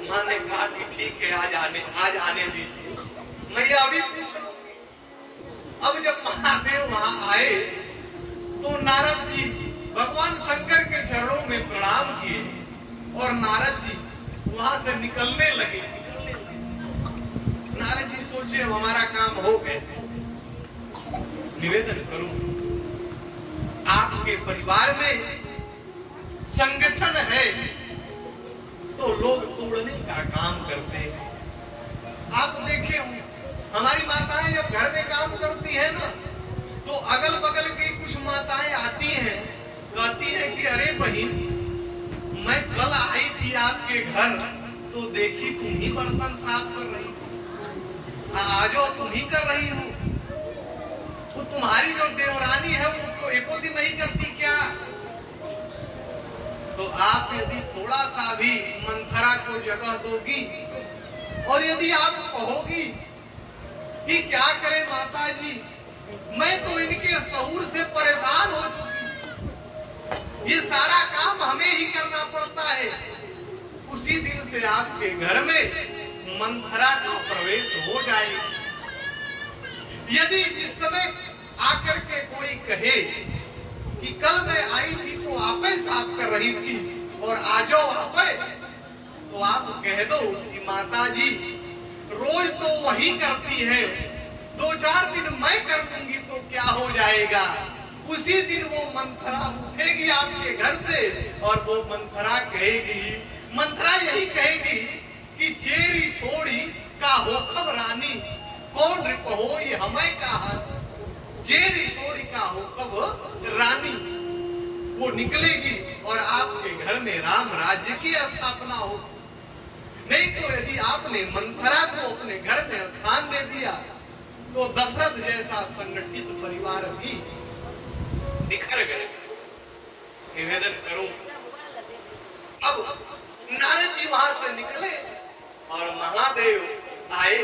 मां ने कहा कि ठीक है, आज आने दीजिए, मैं ये अभी पूछ लूंगी। अब जब महादेव वहां आए, तो नारद जी भगवान शंकर के चरणों में प्रणाम किए और नारद जी वहां से निकलने लगे। नारद जी सोचे, अब हमारा काम हो गया। निवेदन करूं, आपके परिवार में संगठन है तो लोग तोड़ने का काम करते हैं। आप देखे होंगे, हमारी माताएं जब घर में काम करती है ना, तो अगल बगल की कुछ माताएं आती हैं, कहती हैं कि अरे बहन, मैं कल आई थी आपके घर, तो देखी तुम ही बर्तन साफ कर रही हो, आजो तुम ही कर रही हो। वो तुम्हारी जो देवरानी है वो तो एको दिन नहीं करती क्या? तो आप यदि थोड़ा सा भी मंथरा को जगह दोगी और यदि आप कहोगी कि क्या करें माता जी, मैं तो इनके शऊर से परेशान हो चुकी, ये सारा काम हमें ही करना पड़ता है, उसी दिन से आपके घर में मंथरा का प्रवेश हो जाएगा। यदि जिस समय आकर के कोई कहे कि कल मैं आई थी तो आप ही साफ कर रही थी और आज आप, तो आप कह दो कि माता जी रोज तो वही करती है, 2-4 दिन मैं कर दूंगी तो क्या हो जाएगा। उसी दिन वो मंथरा उठेगी आपके घर से और वो मंथरा कहेगी, मंथरा यही कहेगी कि जेरी छोड़ी का हो खबरानी, कौन कहो ये हमें कहा, जेरी छोड़ी का हो खब रानी। वो निकलेगी और आपके घर में राम राज्य की स्थापना हो। नहीं तो यदि आपने मंथरा को अपने घर में स्थान दे दिया तो दशरथ जैसा संगठित परिवार भी बिखर गए। निवेदन करूं, अब नारद जी वहां से निकले और महादेव आए।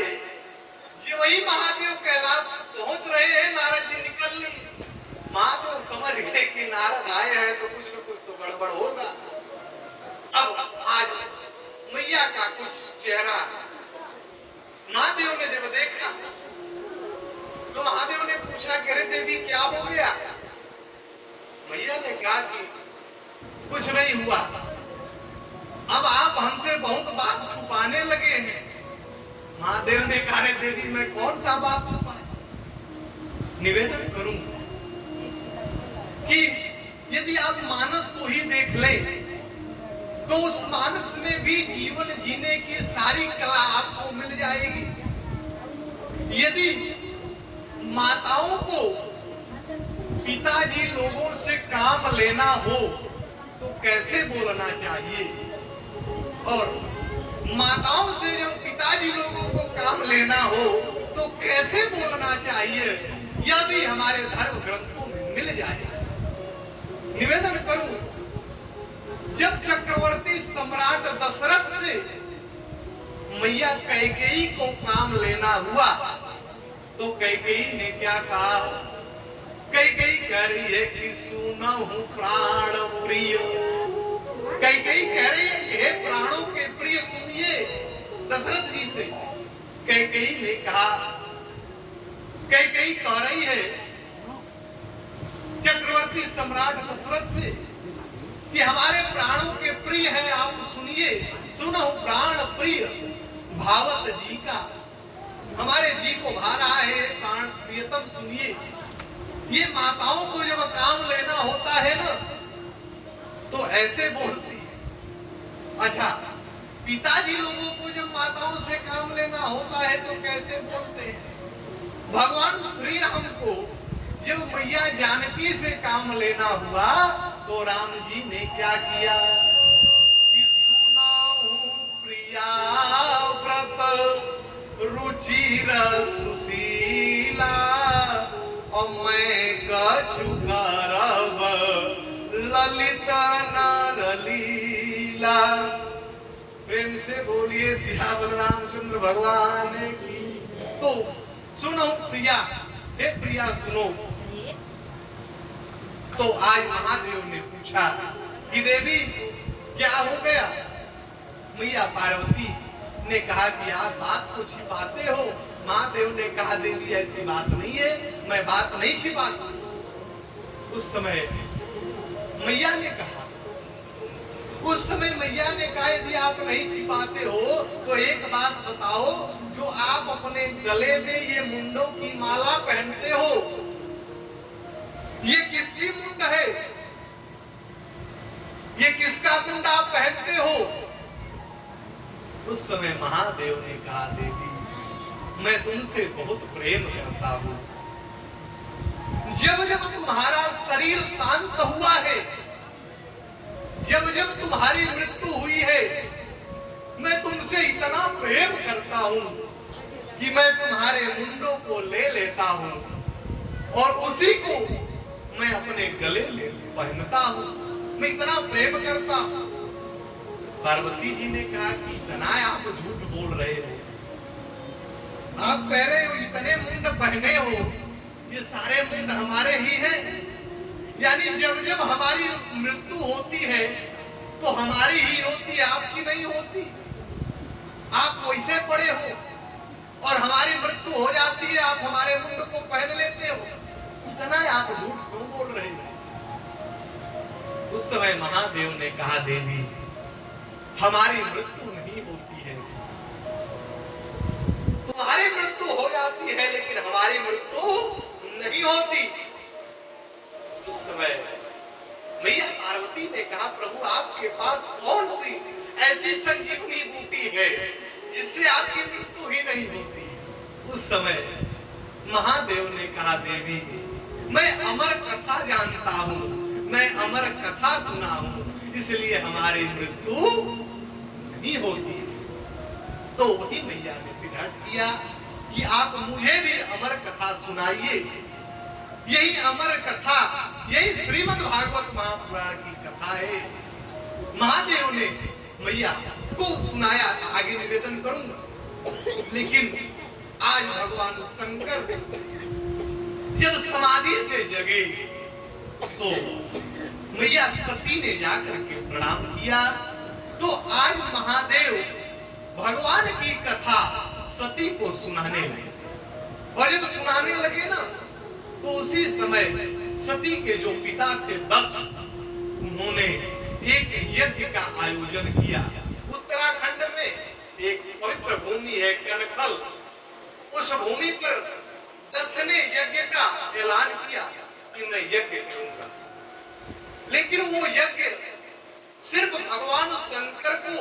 जी वही महादेव कैलाश पहुंच रहे हैं, नारद जी निकल लिए। महादेव समझ गए कि नारद आए हैं तो कुछ न कुछ तो गड़बड़ होगा। अब आज मैया का कुछ चेहरा महादेव ने जब देखा तो महादेव ने पूछा कि अरे देवी क्या हो गया? मैया ने कहा कि कुछ नहीं हुआ। अब आप हमसे बहुत बात छुपाने लगे हैं। महादेव ने कहा रे देवी मैं कौन सा बात छुपाए? निवेदन करूं कि यदि आप मानस को ही देख लें तो उस मानस में भी जीवन जीने की सारी कला आपको मिल जाएगी। यदि माताओं को पिताजी लोगों से काम लेना हो तो कैसे बोलना चाहिए, और माताओं से जब पिताजी लोगों को काम लेना हो तो कैसे बोलना चाहिए, यह भी हमारे धर्म ग्रंथों में मिल जाएगा। निवेदन करूं, जब चक्रवर्ती सम्राट दशरथ से मैया कैकेयी को काम लेना हुआ तो कैकेयी ने क्या कहा? कैकेयी कह रही है कि सुनहु प्राण प्रिय। कैकेयी कह रही है कि हे प्राणों के प्रिय सुनिए दशरथ जी से। कैकेयी ने कहा, कैकेयी कह रही है चक्रवर्ती सम्राट दशरथ से कि हमारे प्राणों के प्रिय हैं, आप सुनिए। सुनो प्राण प्रिय भावत जी का, हमारे जी को भा रहा है प्राण प्रियतम सुनिए। ये माताओं को जब काम लेना होता है ना तो ऐसे बोलती है। अच्छा, पिताजी लोगों को जब माताओं से काम लेना होता है तो कैसे बोलते हैं? भगवान श्री राम को जब मैया जानकी से काम लेना हुआ तो राम जी ने क्या किया कि सुनाऊं प्रिया व्रत रुचिर सुशीला और मैं कछु करब ललित नारलीला। प्रेम से बोलिए सियावर रामचंद्र भगवान की। तो सुनो प्रिया, हे प्रिया सुनो। तो आज महादेव ने पूछा कि देवी क्या हो गया? मैया पार्वती ने कहा कि आप बात को छिपाते हो। महादेव ने कहा देवी ऐसी बात नहीं है, मैं बात नहीं छिपाता। उस समय मैया ने कहा, यदि आप नहीं छिपाते हो तो एक बात बताओ, जो आप अपने गले में ये मुंडों की माला पहनते हो, ये किसकी मुंड है? ये किसका मुंड आप पहनते हो? उस समय महादेव ने कहा देवी मैं तुमसे बहुत प्रेम करता हूं। जब जब तुम्हारा शरीर शांत हुआ है, जब जब तुम्हारी मृत्यु हुई है, मैं तुमसे इतना प्रेम करता हूं कि मैं तुम्हारे मुंडों को ले लेता हूं और उसी को मैं अपने गले ले पहनता हूं। मैं इतना प्रेम करता हूं। पार्वती जी ने कहा कि इतना आप झूठ बोल रहे हो। आप कह रहे हो इतने मुंड पहने हो, ये सारे मुंड हमारे ही हैं। यानी जब जब हमारी मृत्यु होती है तो हमारी ही होती है, आपकी नहीं होती। आप वैसे पड़े हो और हमारी मृत्यु हो जाती है, आप हमारे मुंड को पहन लेते हो। इतना आप झूठ क्यों बोल रहे हो? उस समय महादेव ने कहा देवी हमारी मृत्यु नहीं होती है, तुम्हारी मृत्यु हो जाती है लेकिन हमारी मृत्यु नहीं होती। उस समय मैया पार्वती ने कहा प्रभु आपके पास कौन सी ऐसी संजीवनी बूटी है जिससे आपकी मृत्यु ही नहीं होती? उस समय महादेव ने कहा देवी मैं अमर कथा जानता हूं, मैं अमर कथा सुना हूं, इसलिए हमारी मृत्यु नहीं होती। तो वही मैया ने विराट किया कि आप मुझे भी अमर कथा सुनाइए। यही अमर कथा, यही श्रीमद् भागवत महापुराण की कथा है। महादेव ने मैया को सुनाया, आगे निवेदन करूंगा। लेकिन आज भगवान शंकर जब समाधि से जगे तो मैया सती ने जाकर के प्रणाम किया। तो आज महादेव भगवान की कथा सती को सुनाने लगे, और जब सुनाने लगे ना तो उसी समय सती के जो पिता थे दक्ष, उन्होंने एक यज्ञ का आयोजन किया। उत्तराखंड में एक पवित्र भूमि है कनखल, उस भूमि पर दक्ष ने यज्ञ का ऐलान किया कि मैं यज्ञ करूंगा। लेकिन वो यज्ञ सिर्फ भगवान शंकर को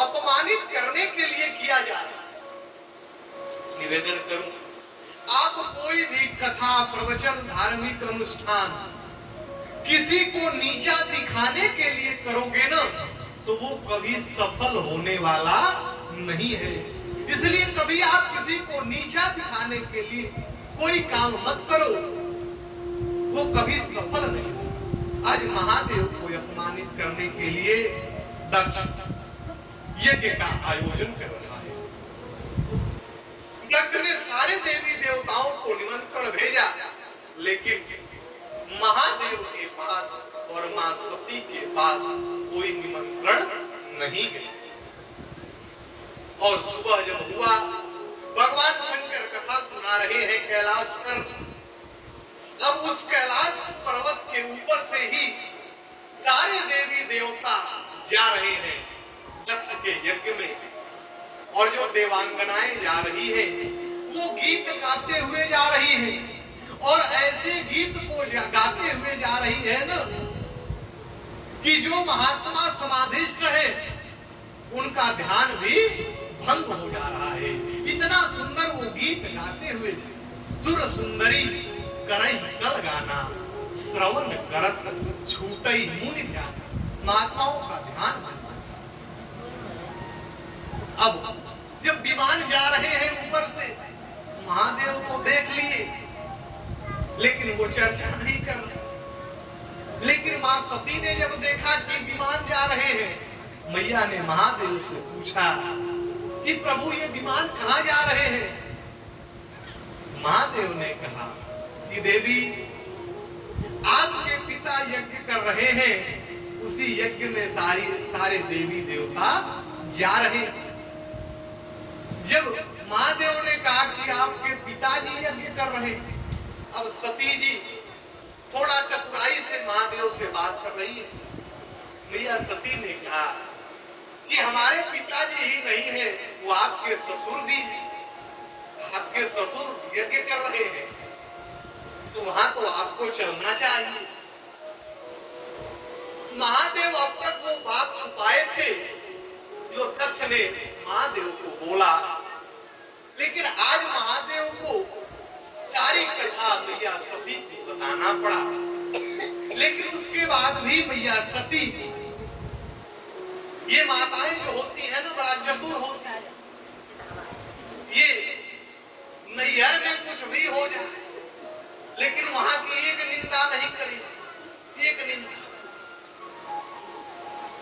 अपमानित करने के लिए किया जा रहा है। निवेदन करूं, आप कोई भी कथा, प्रवचन, धार्मिक अनुष्ठान किसी को नीचा दिखाने के लिए करोगे ना तो वो कभी सफल होने वाला नहीं है। इसलिए कभी आप किसी को नीचा दिखाने के लिए कोई काम मत करो, वो कभी सफल नहीं होगा। आज महादेव को अपमानित करने के लिए दक्ष यज्ञ का आयोजन कर रहा है। दक्ष ने सारे देवी देवताओं को निमंत्रण भेजा, लेकिन महादेव के पास और मां सती के पास कोई निमंत्रण नहीं गया। और सुबह जब हुआ, भगवान शंकर कथा सुना रहे हैं कैलाश पर। अब उस कैलाश पर्वत के ऊपर से ही सारे देवी देवता जा रहे हैं दक्ष के यज्ञ में, और जो देवांगनाएं जा रही है वो गीत गाते हुए जा रही है, और ऐसे गीत को गाते हुए जा रही है ना कि जो महात्मा समाधिष्ट है उनका ध्यान भी भंग हो जा रहा है। इतना सुंदर वो गीत गाते हुए, सुर सुंदरी करई कल गाना, श्रवण करत छूटई मुनि ध्यान, महात्माओं का ध्यान बन। अब जब विमान जा रहे हैं ऊपर से, महादेव को देख लिए लेकिन वो चर्चा नहीं कर रहे। लेकिन मां सती ने जब देखा कि विमान जा रहे हैं, मैया ने महादेव से पूछा कि प्रभु ये विमान कहां जा रहे हैं। महादेव ने कहा कि देवी, आपके पिता यज्ञ कर रहे हैं, उसी यज्ञ में सारे देवी देवता जा रहे हैं। जब महादेव ने कहा कि आपके पिताजी यज्ञ कर रहे हैं, अब सती जी थोड़ा चतुराई से महादेव से बात कर रही है। मैया सती ने कहा कि हमारे पिताजी ही नहीं है, वो आपके ससुर भी हैं। आपके ससुर यज्ञ कर रहे हैं तो वहां तो आपको चलना चाहिए। महादेव अब तक वो बात छुपाए थे जो दक्ष ने महादेव को बोला, लेकिन आज महादेव को सारी कथा मैया सती को बताना पड़ा। लेकिन उसके बाद भी मैया सती, ये माताएं जो होती है ना बड़ा चतुर होती है, ये नैहर में कुछ भी हो जाए लेकिन वहां की एक निंदा नहीं करी, एक निंदा।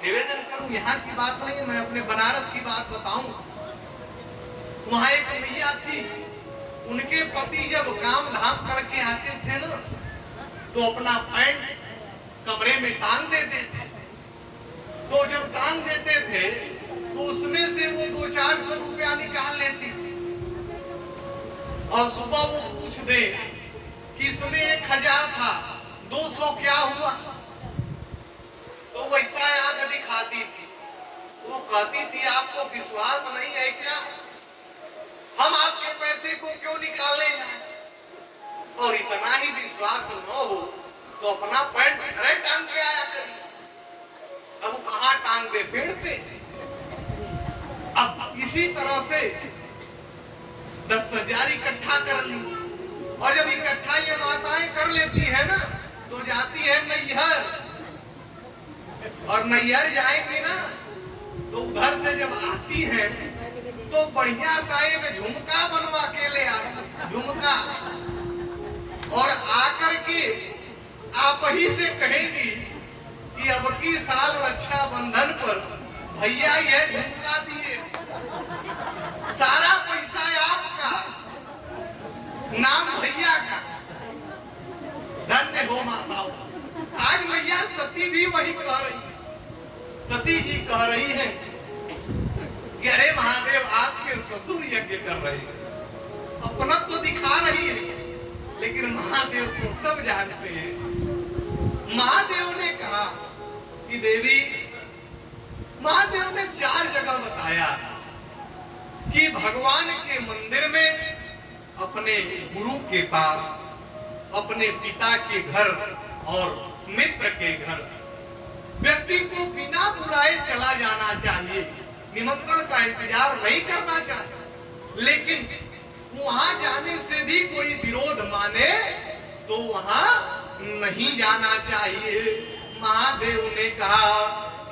निवेदन करूं, यहाँ की बात नहीं, मैं अपने बनारस की बात बताऊं। वहां एक मैया थी, उनके पति जब काम धाम करके आते थे ना तो अपना पैंट कमरे में टांग देते थे। तो जब टांग देते थे तो उसमें से वो 200-400 रुपया निकाल लेती थी, और सुबह वो पूछ दे कि इसमें 1000 था, 200 क्या हुआ, तो वैसा आंख दिखाती थी। वो कहती थी आपको विश्वास नहीं है क्या, हम आपके पैसे को क्यों निकालने जाए, और इतना ही विश्वास न हो तो अपना पैंट घरे टांग के आया करिए। अब वो कहां टांग दे, पेड़ पे। अब इसी तरह से 10,000 इकट्ठा कर ली, और जब इकट्ठा ये माताएं कर लेती है ना तो जाती है नैहर, और नैहर जाएंगी ना तो उधर से जब आती है तो बढ़िया सा एक झुमका बनवा के ले आती है, झुमका, और आकर के आप ही से कहेगी कि अब की साल रक्षाबंधन पर भैया यह झुमका दिए, सारा पैसा आपका, नाम भैया का, धन्य हो माताओं। आज मैया सती भी वही कह रही है। सती जी कह रही है कि अरे महादेव आपके ससुर यज्ञ कर रहे हैं, अपना तो दिखा रही है, लेकिन महादेव तो सब जानते हैं। महादेव ने कहा कि देवी, महादेव ने 4 जगह बताया कि भगवान के मंदिर में, अपने गुरु के पास, अपने पिता के घर और मित्र के घर व्यक्ति को बिना बुलाए चला जाना चाहिए, निमंत्रण का इंतजार नहीं करना चाहिए। लेकिन वहां जाने से भी कोई विरोध माने तो वहां नहीं जाना चाहिए। महादेव ने कहा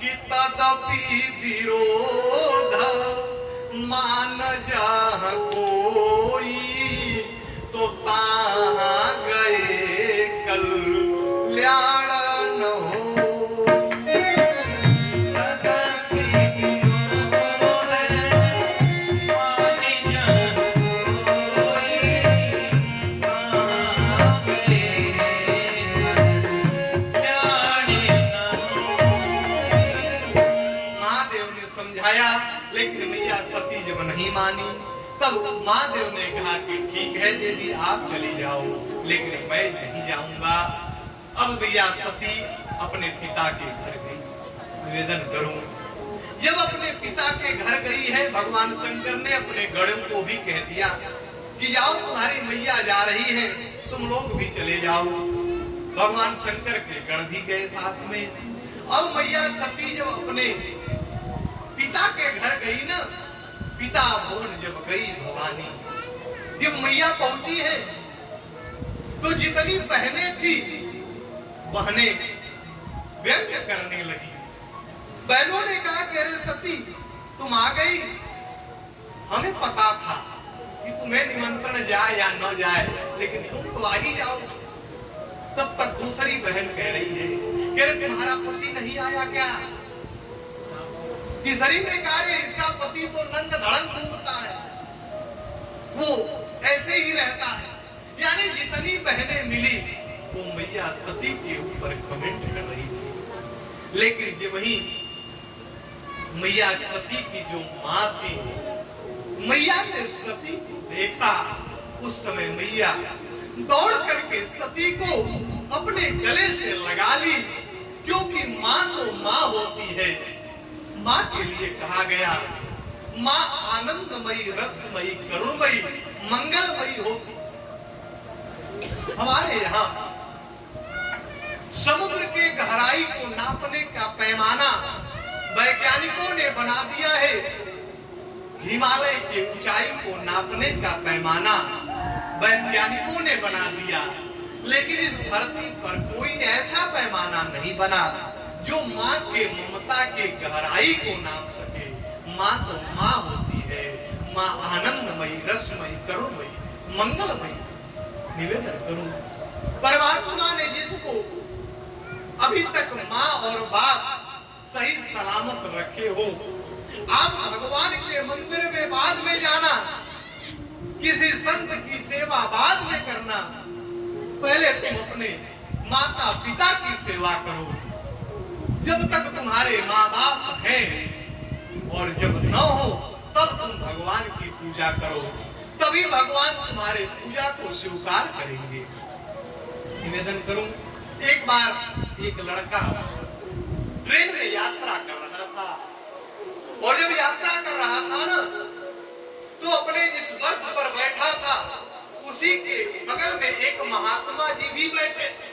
कि तदपि विरोध मान जा कोई, तो ताहाँ गए कल्याण न हो। लेकिन मैया सती जब नहीं मानी, तब महादेव ने कहा कि ठीक है देवी आप चली जाओ, लेकिन मैं नहीं जाऊंगा। अब मैया सती अपने पिता के घर गई। निवेदन करूं, जब अपने पिता के घर गई है, भगवान शंकर ने अपने गढ़ को भी कह दिया कि जाओ तुम्हारी मैया जा रही है, तुम लोग भी चले जाओ। भगवान शंकर के गण भी गए साथ में। अब मैया सती जब अपने पिता के घर गई ना, पिता भवन जब गई भवानी, जब मैया पहुंची है तो जितनी बहनें थी, बहनें व्यंग्य करने लगी। बहनों ने कहा कि अरे सती तुम आ गई, हमें पता था कि तुम्हें निमंत्रण जाए या न जाए, लेकिन तुम तो आ ही जाओ। तब तक दूसरी बहन कह रही है कि अरे तुम्हारा पति नहीं आया क्या? तीसरी ने कहा इसका पति तो नंग धड़ंग घूमता है, वो ऐसे ही रहता है। यानी जितनी बहनें मिली वो मैया सती के ऊपर कमेंट कर रही थी। लेकिन जब वही मैया सती की जो मां थी, मैया ने सती को देखा, उस समय मैया दौड़ करके सती को अपने गले से लगा ली, क्योंकि मां तो मां होती है। मां के लिए कहा गया, मां आनंदमयी, रसमयी, करुणमयी, मंगलमयी होती। हमारे यहाँ समुद्र के गहराई को नापने का पैमाना वैज्ञानिकों ने बना दिया है। हिमालय की ऊंचाई को नापने का पैमाना वैज्ञानिकों ने बना दिया, लेकिन इस धरती पर कोई ऐसा पैमाना नहीं बना जो माँ के ममता के गहराई को नाप सके। माँ तो माँ होती है, माँ आनंदमयी, रसमयी, करुणमयी, मंगलमयी। निवेदन करूं, परमात्मा ने जिसको अभी तक माँ और बाप सही सलामत रखे हो, आप भगवान के मंदिर में बाद में जाना, किसी संत की सेवा बाद में करना, पहले तुम अपने माता पिता की सेवा करो। जब तक तुम्हारे माँ बाप हैं और जब न हो तब तुम भगवान की पूजा करो, तभी भगवान तुम्हारे पूजा को स्वीकार करेंगे। निवेदन करूं, एक बार एक लड़का ट्रेन में यात्रा कर रहा था, और जब यात्रा कर रहा था ना, तो अपने जिस बर्थ पर बैठा था उसी के बगल में एक महात्मा जी भी बैठे थे,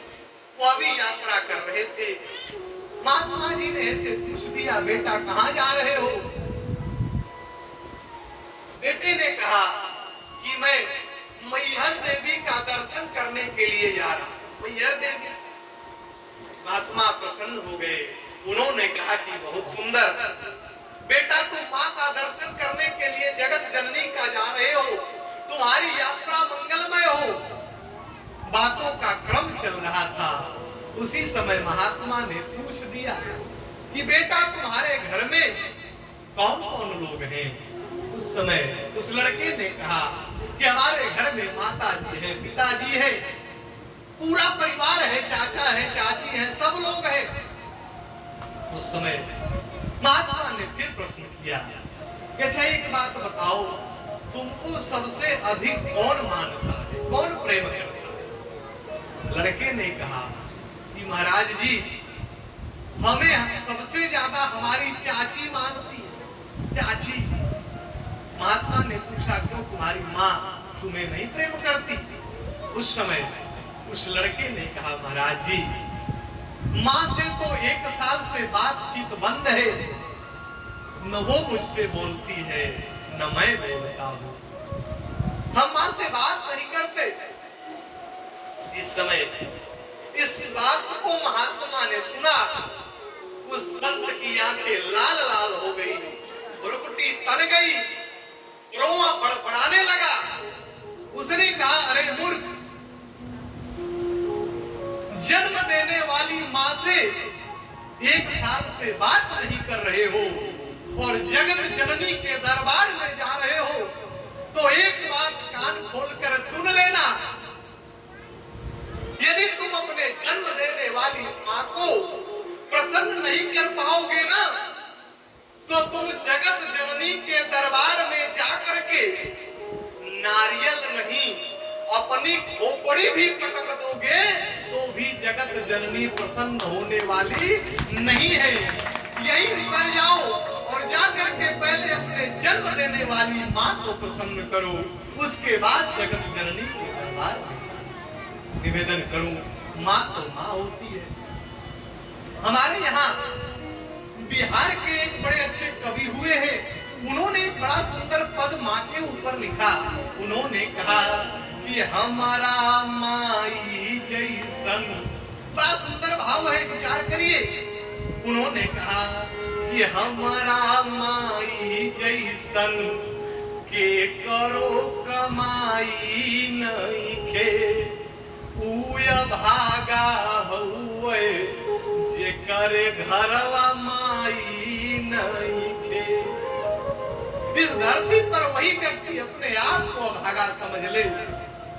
वो भी यात्रा कर रहे थे। महात्मा जी ने ऐसे पूछ दिया, बेटा कहाँ जा रहे हो? बेटे ने कहा कि मैं मैहर देवी का दर्शन करने के लिए जा रहा हूं। मैहर देवी? महात्मा प्रसन्न हो गए। उन्होंने कहा कि बहुत सुंदर बेटा, तुम माँ का दर्शन करने के लिए जगत जननी का जा रहे हो, तुम्हारी यात्रा मंगलमय हो। बातों का क्रम चल रहा था, उसी समय महात्मा ने पूछ दिया कि बेटा तुम्हारे घर में कौन कौन लोग हैं? उस समय उस लड़के ने कहा कि हमारे घर में माता जी है, पिताजी है पूरा परिवार है, चाचा है, चाची है, सब लोग हैं। उस समय महात्मा ने फिर प्रश्न किया कि अच्छा एक बात बताओ, तुमको सबसे अधिक कौन मानता है, कौन प्रेम करता है? लड़के ने कहा कि महाराज जी, हमें सबसे ज्यादा हमारी चाची मानती है। चाची। महात्मा ने पूछा क्यों, तुम्हारी माँ तुम्हें नहीं प्रेम करती? उस समय उस लड़के ने कहा महाराज जी, माँ से तो 1 साल से बातचीत बंद है, न वो मुझसे बोलती है न मैं बोलता हूँ। हम माँ से बात नहीं करते। इस समय इस बात को महात्मा ने सुना, उस संत की आंखें लाल लाल हो गई, भ्रुकुटी तन गई, रोआ फड़फड़ाने लगा। उसने कहा अरे मूर्ख, जन्म देने वाली माँ से 1 साल से बात नहीं कर रहे हो और जगत जननी के दरबार में जा रहे हो, तो एक बात कान खोलकर सुन लेना, यदि तुम अपने जन्म देने वाली माँ को प्रसन्न नहीं कर पाओगे ना, तो तुम जगत जननी के दरबार में जाकर के नारियल नहीं, अपनी खोपड़ी भी पटक दोगे तो भी जगत जननी प्रसन्न होने वाली नहीं है। यही उतर जाओ और जाकर के पहले अपने जन्म देने वाली माँ को प्रसन्न करो, उसके बाद जगत जननी के दरबार में निवेदन करो। माँ तो माँ होती है। हमारे यहाँ बिहार के एक बड़े अच्छे कवि हुए हैं, उन्होंने एक बड़ा सुंदर पद माँ के ऊपर लिखा। उन्होंने कहा कि हमारा माई जैसन, बड़ा सुंदर भाव है, विचार करिए। उन्होंने कहा कि हमारा माई जैसन के करो कमाई नहीं खे, उया भागा हुए जे करे घरवा माई नहीं खे। इस धरती पर वही व्यक्ति अपने आप को भागा समझ ले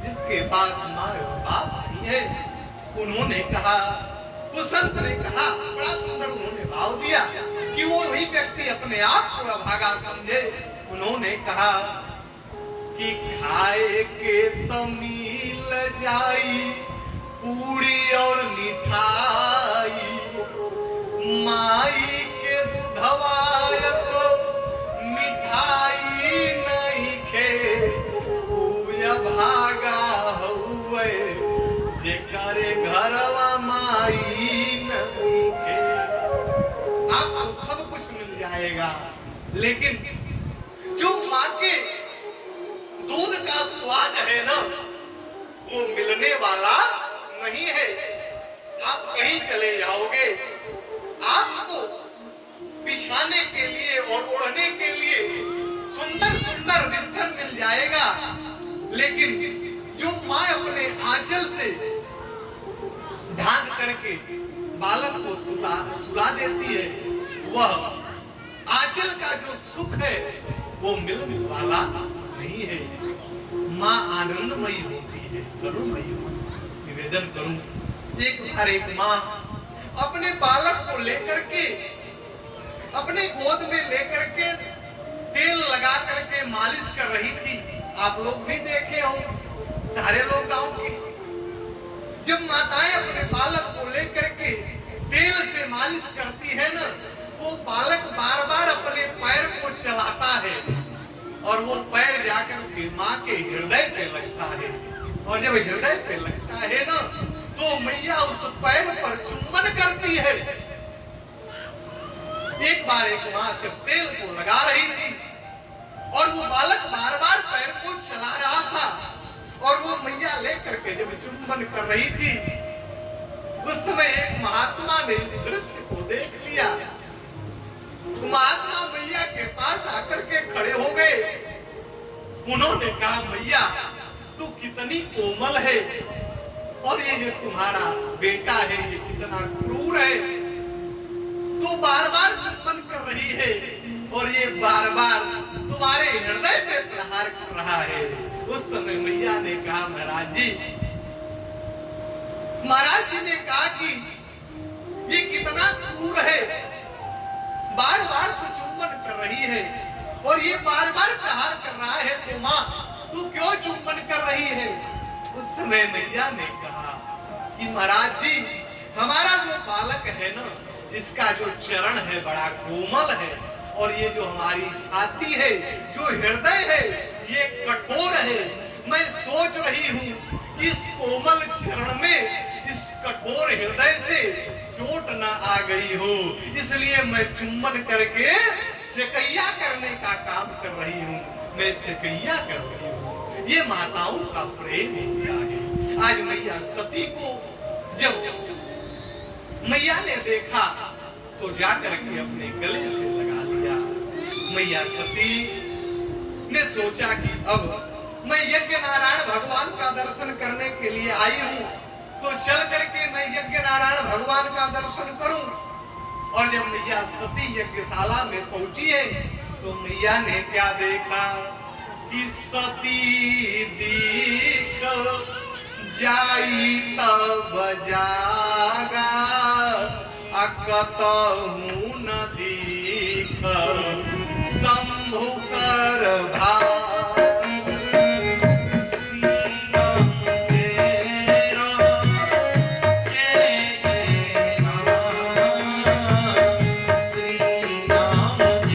जिसके पास माँ और बाप नहीं है। उन्होंने कहा, उस संत ने कहा, बड़ा सुंदर उन्होंने भाव दिया कि वो वही व्यक्ति अपने आप को अभागा समझे। उन्होंने कहा कि खाए के तो मिल जाई पूरी और मिठाई, माई के दूधवा सो मिठाई नहीं खे, भागा हुए जे करे घरवा माई नहीं खे। आपको सब कुछ मिल जाएगा, लेकिन जो माँ के दूध का स्वाद है ना, वो मिलने वाला नहीं है। आप कहीं चले जाओगे, आपको बिछाने के लिए और ओढ़ने के लिए सुंदर सुंदर बिस्तर मिल जाएगा, लेकिन जो माँ अपने आंचल से ढांक करके बालक को सुला देती है, वह आंचल का जो सुख है वो मिलने वाला नहीं है। माँ आनंदमयी होती है, करुणमयी। निवेदन करूं, एक बार एक माँ अपने बालक को लेकर के अपने गोद में लेकर के तेल लगा करके मालिश कर रही थी। आप लोग भी देखे हो, सारे लोग गांव के। जब माताएं अपने बालक को लेकर के तेल से मालिश करती है ना, तो बालक बार बार अपने पैर को चलाता है और वो पैर जाकर के माँ के हृदय पे लगता है, और जब हृदय पे लगता है ना, तो मैया उस पैर पर चुंबन करती है। एक बार एक माँ जब तेल को लगा रही थी और वो बालक बार बार पैर को चला रहा था, और वो मैया लेकर के जब चुंबन कर रही थी, उस समय एक महात्मा ने इस दृश्य को देख लिया। महात्मा मैया के पास आकर के खड़े हो गए। उन्होंने कहा, मैया तू कितनी कोमल है, और ये जो तुम्हारा बेटा है ये कितना क्रूर है। तू बार बार चुंबन कर रही है और ये बार बार तुम्हारे हृदय पे प्रहार कर रहा है। उस समय मैया ने कहा, महाराज जी महाराज जी ने कहा कि ये कितना क्रूर है, बार बार तो चुम्बन कर रही है और ये बार बार प्रहार कर रहा है, तो माँ तू क्यों चुम्बन कर रही है? उस समय मैया ने कहा कि महाराज जी, हमारा जो बालक है ना, इसका जो चरण है बड़ा कोमल है, और ये जो हमारी छाती है, जो हृदय है, ये कठोर है। मैं सोच रही हूँ कि इस कोमल चरण में, इस कठोर हृदय से चोट ना आ गई हो, इसलिए मैं चुम्बन करके सेकैया करने का काम कर रही हूँ। मैं सेकैया कर रही हूँ। ये माताओं का प्रेम क्या है। आज मैया सती को जब मैया ने देखा तो जाकर के अपने गले से लगा लिया। मैया सती ने सोचा कि अब मैं यज्ञ नारायण भगवान का दर्शन करने के लिए आई हूँ, तो चल करके मैं यज्ञ नारायण भगवान का दर्शन करूं। और जब मैया सती यज्ञशाला में पहुंची है, तो मैया ने क्या देखा कि सती दीख जाई तब जागा, अकतहु न दीख शंभु